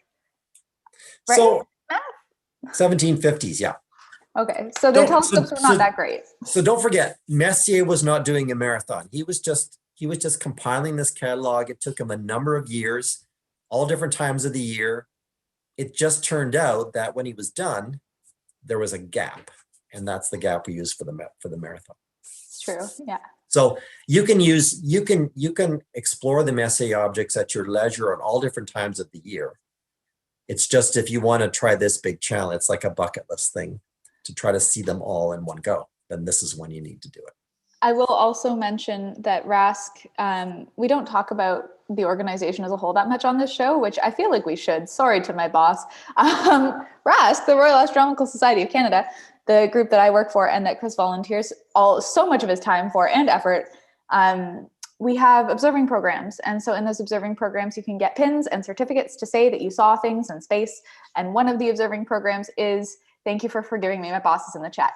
Speaker 2: Right?
Speaker 1: So 1750s, yeah.
Speaker 2: Okay, so their telescopes were not that great.
Speaker 1: So don't forget, Messier was not doing a marathon. He was just compiling this catalog. It took him a number of years, all different times of the year. It just turned out that when he was done, there was a gap, and that's the gap we use for the marathon.
Speaker 2: It's true, yeah.
Speaker 1: So you can explore the Messier objects at your leisure at all different times of the year. It's just if you want to try this big challenge, it's like a bucket list thing to try to see them all in one go, then this is when you need to do it.
Speaker 2: I will also mention that RASC, we don't talk about the organization as a whole that much on this show, which I feel like we should. Sorry to my boss. RASC, the Royal Astronomical Society of Canada, the group that I work for and that Chris volunteers so much of his time for and effort, we have observing programs. And so in those observing programs, you can get pins and certificates to say that you saw things in space. And one of the observing programs is, thank you for forgiving me, my boss is in the chat,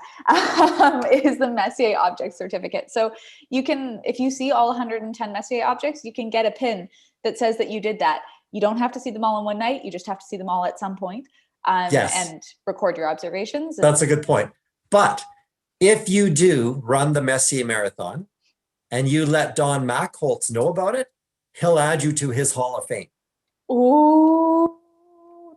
Speaker 2: is the Messier object certificate. So you can, if you see all 110 Messier objects, you can get a pin that says that you did that. You don't have to see them all in one night. You just have to see them all at some point, and record your observations.
Speaker 1: That's a good point. But if you do run the Messier Marathon and you let Don Mackholtz know about it, he'll add you to his Hall of Fame.
Speaker 2: Ooh,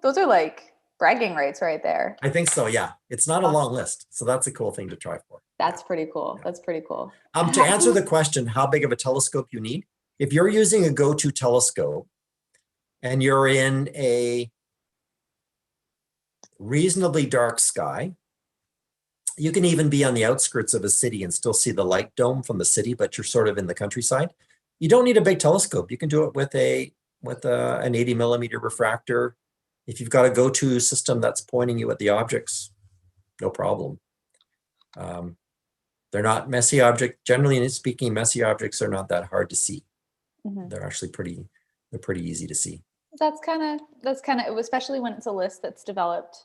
Speaker 2: those are like bragging rights right there.
Speaker 1: I think so, yeah. It's not a long list, so that's a cool thing to try for.
Speaker 2: That's pretty cool. Yeah. That's pretty cool.
Speaker 1: To answer the question, how big of a telescope you need, if you're using a go-to telescope and you're in a reasonably dark sky, you can even be on the outskirts of a city and still see the light dome from the city, but you're sort of in the countryside. You don't need a big telescope. You can do it with an 80 millimeter refractor. If you've got a go-to system that's pointing you at the objects, no problem. They're not messy objects. Generally speaking, messy objects are not that hard to see. They're actually pretty easy to see. That's kind
Speaker 2: of, especially when it's a list that's developed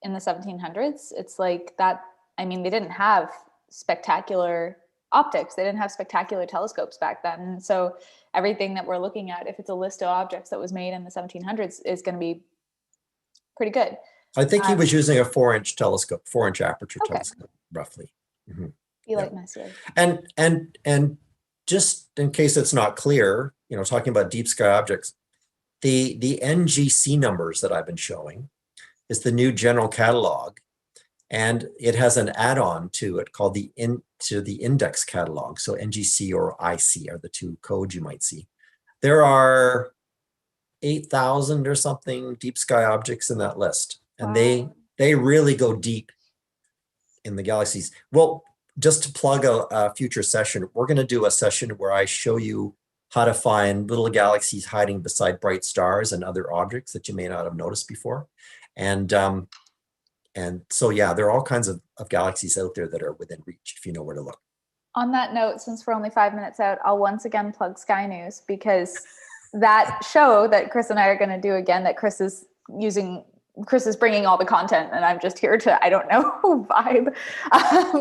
Speaker 2: in the 1700s. It's like that. I mean, they didn't have spectacular optics. They didn't have spectacular telescopes back then. And so everything that we're looking at, if it's a list of objects that was made in the 1700s, is going to be pretty good.
Speaker 1: I think he was using a 4-inch telescope, 4-inch aperture telescope, roughly.
Speaker 2: You like Messier.
Speaker 1: And just in case it's not clear, talking about deep sky objects, the NGC numbers that I've been showing is the new general catalog, and it has an add-on to it called the index catalog. So NGC or IC are the two codes you might see. There are 8,000 or something deep sky objects in that list. And
Speaker 2: Wow.
Speaker 1: they really go deep in the galaxies. Well, just to plug a future session, we're going to do a session where I show you how to find little galaxies hiding beside bright stars and other objects that you may not have noticed before. And so, yeah, there are all kinds of galaxies out there that are within reach if you know where to look.
Speaker 2: On that note, since we're only 5 minutes out, I'll once again plug Sky News, because that show that Chris and I are going to do again, that Chris is bringing all the content and I'm just here to, I don't know, vibe.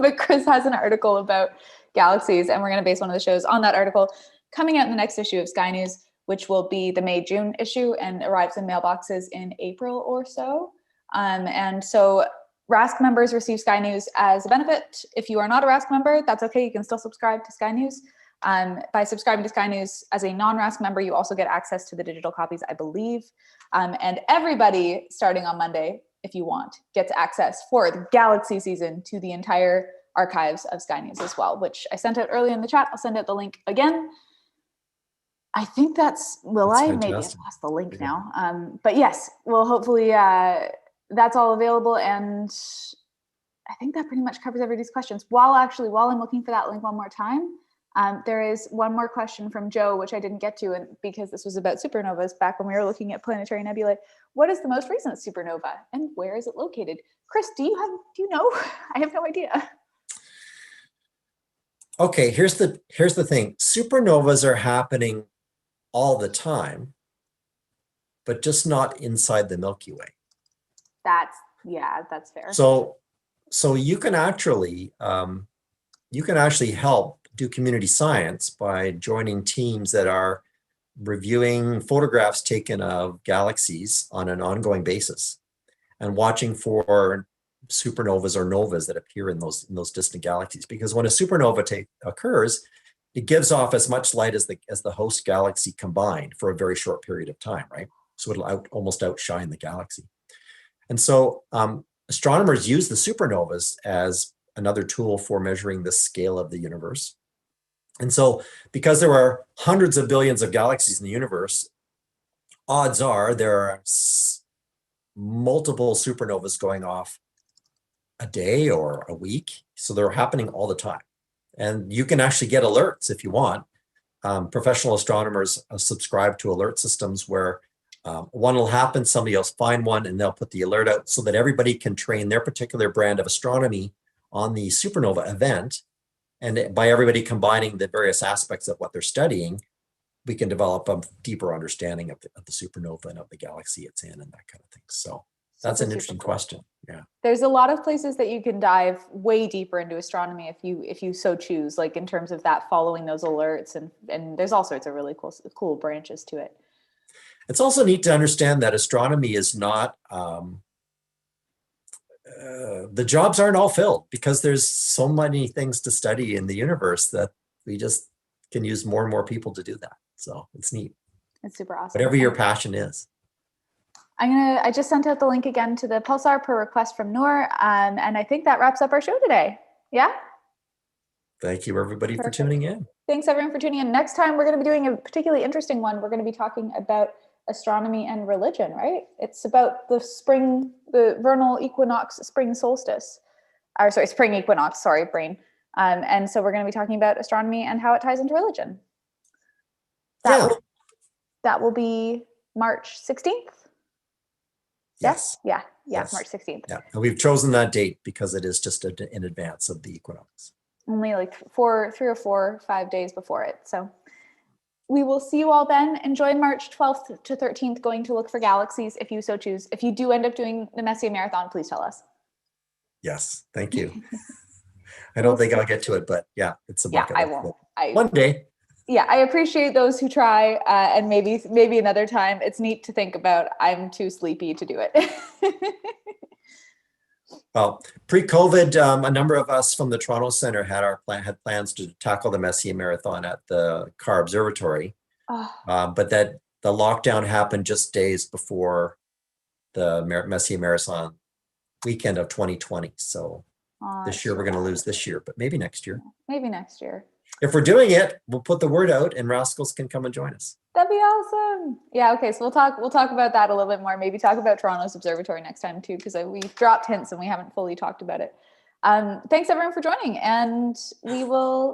Speaker 2: But Chris has an article about galaxies and we're going to base one of the shows on that article, coming out in the next issue of Sky News, which will be the May-June issue and arrives in mailboxes in April or so. And so RASC members receive Sky News as a benefit. If you are not a RASC member, that's okay. You can still subscribe to Sky News. By subscribing to Sky News as a non-RASC member, you also get access to the digital copies, I believe. And everybody, starting on Monday, if you want, gets access for the Galaxy season to the entire archives of Sky News as well, which I sent out early in the chat. I'll send out the link again. I think that's
Speaker 1: Fantastic.
Speaker 2: maybe I've lost the link now. But yes, well, hopefully that's all available. And I think that pretty much covers everybody's questions. While I'm looking for that link one more time, there is one more question from Joe, which I didn't get to, and because this was about supernovas back when we were looking at Planetary Nebula. What is the most recent supernova and where is it located? Chris, do you know? I have no idea.
Speaker 1: Okay, here's the thing. Supernovas are happening all the time, but just not inside the Milky Way.
Speaker 2: That's fair.
Speaker 1: So you can actually help do community science by joining teams that are reviewing photographs taken of galaxies on an ongoing basis and watching for supernovas or novas that appear in those distant galaxies. Because when a supernova occurs, it gives off as much light as the host galaxy combined for a very short period of time, right? So it'll almost outshine the galaxy. And so astronomers use the supernovas as another tool for measuring the scale of the universe. And so because there are hundreds of billions of galaxies in the universe, odds are there are multiple supernovas going off a day or a week. So they're happening all the time. And you can actually get alerts if you want. Professional astronomers subscribe to alert systems where one will happen, somebody else find one, and they'll put the alert out so that everybody can train their particular brand of astronomy on the supernova event. And by everybody combining the various aspects of what they're studying, we can develop a deeper understanding of the supernova and of the galaxy it's in and that kind of thing. So that's an interesting question. Yeah.
Speaker 2: There's a lot of places that you can dive way deeper into astronomy if you so choose, like in terms of that, following those alerts, and there's all sorts of really cool branches to it.
Speaker 1: It's also neat to understand that astronomy is not, the jobs aren't all filled because there's so many things to study in the universe that we just can use more and more people to do that. So it's neat.
Speaker 2: It's super awesome.
Speaker 1: Whatever your passion is.
Speaker 2: I just sent out the link again to the Pulsar per request from Noor. And I think that wraps up our show today. Yeah.
Speaker 1: Thank you everybody for tuning in.
Speaker 2: Thanks everyone for tuning in. Next time, we're going to be doing a particularly interesting one. We're going to be talking about astronomy and religion, right? It's about the vernal equinox, spring solstice, or sorry, spring equinox, sorry, brain. And so we're going to be talking about astronomy and how it ties into religion. That will be March 16th.
Speaker 1: Yes.
Speaker 2: Yeah. Yes. March 16th.
Speaker 1: Yeah. And we've chosen that date because it is just in advance of the equinox.
Speaker 2: Only like 3 or 4, 5 days before it. So we will see you all then. Enjoy March 12th to 13th going to look for galaxies if you so choose. If you do end up doing the Messier Marathon, please tell us.
Speaker 1: Yes. Thank you. I don't think I'll get to it, but yeah, it's a bucket.
Speaker 2: Yeah, I won't.
Speaker 1: One day.
Speaker 2: Yeah, I appreciate those who try, and maybe another time. It's neat to think about. I'm too sleepy to do it.
Speaker 1: Well, pre-COVID, a number of us from the Toronto Centre had plans to tackle the Messier Marathon at the Carr Observatory, but that the lockdown happened just days before the Messier Marathon weekend of 2020. So this year we're going to lose this year, but maybe next year.
Speaker 2: Maybe next year.
Speaker 1: if we're doing it, we'll put the word out and Rascals can come and join us.
Speaker 2: That'd be awesome. Yeah. Okay. So we'll talk about that a little bit more. Maybe talk about Toronto's observatory next time too, because we've dropped hints and we haven't fully talked about it. Thanks everyone for joining, and we will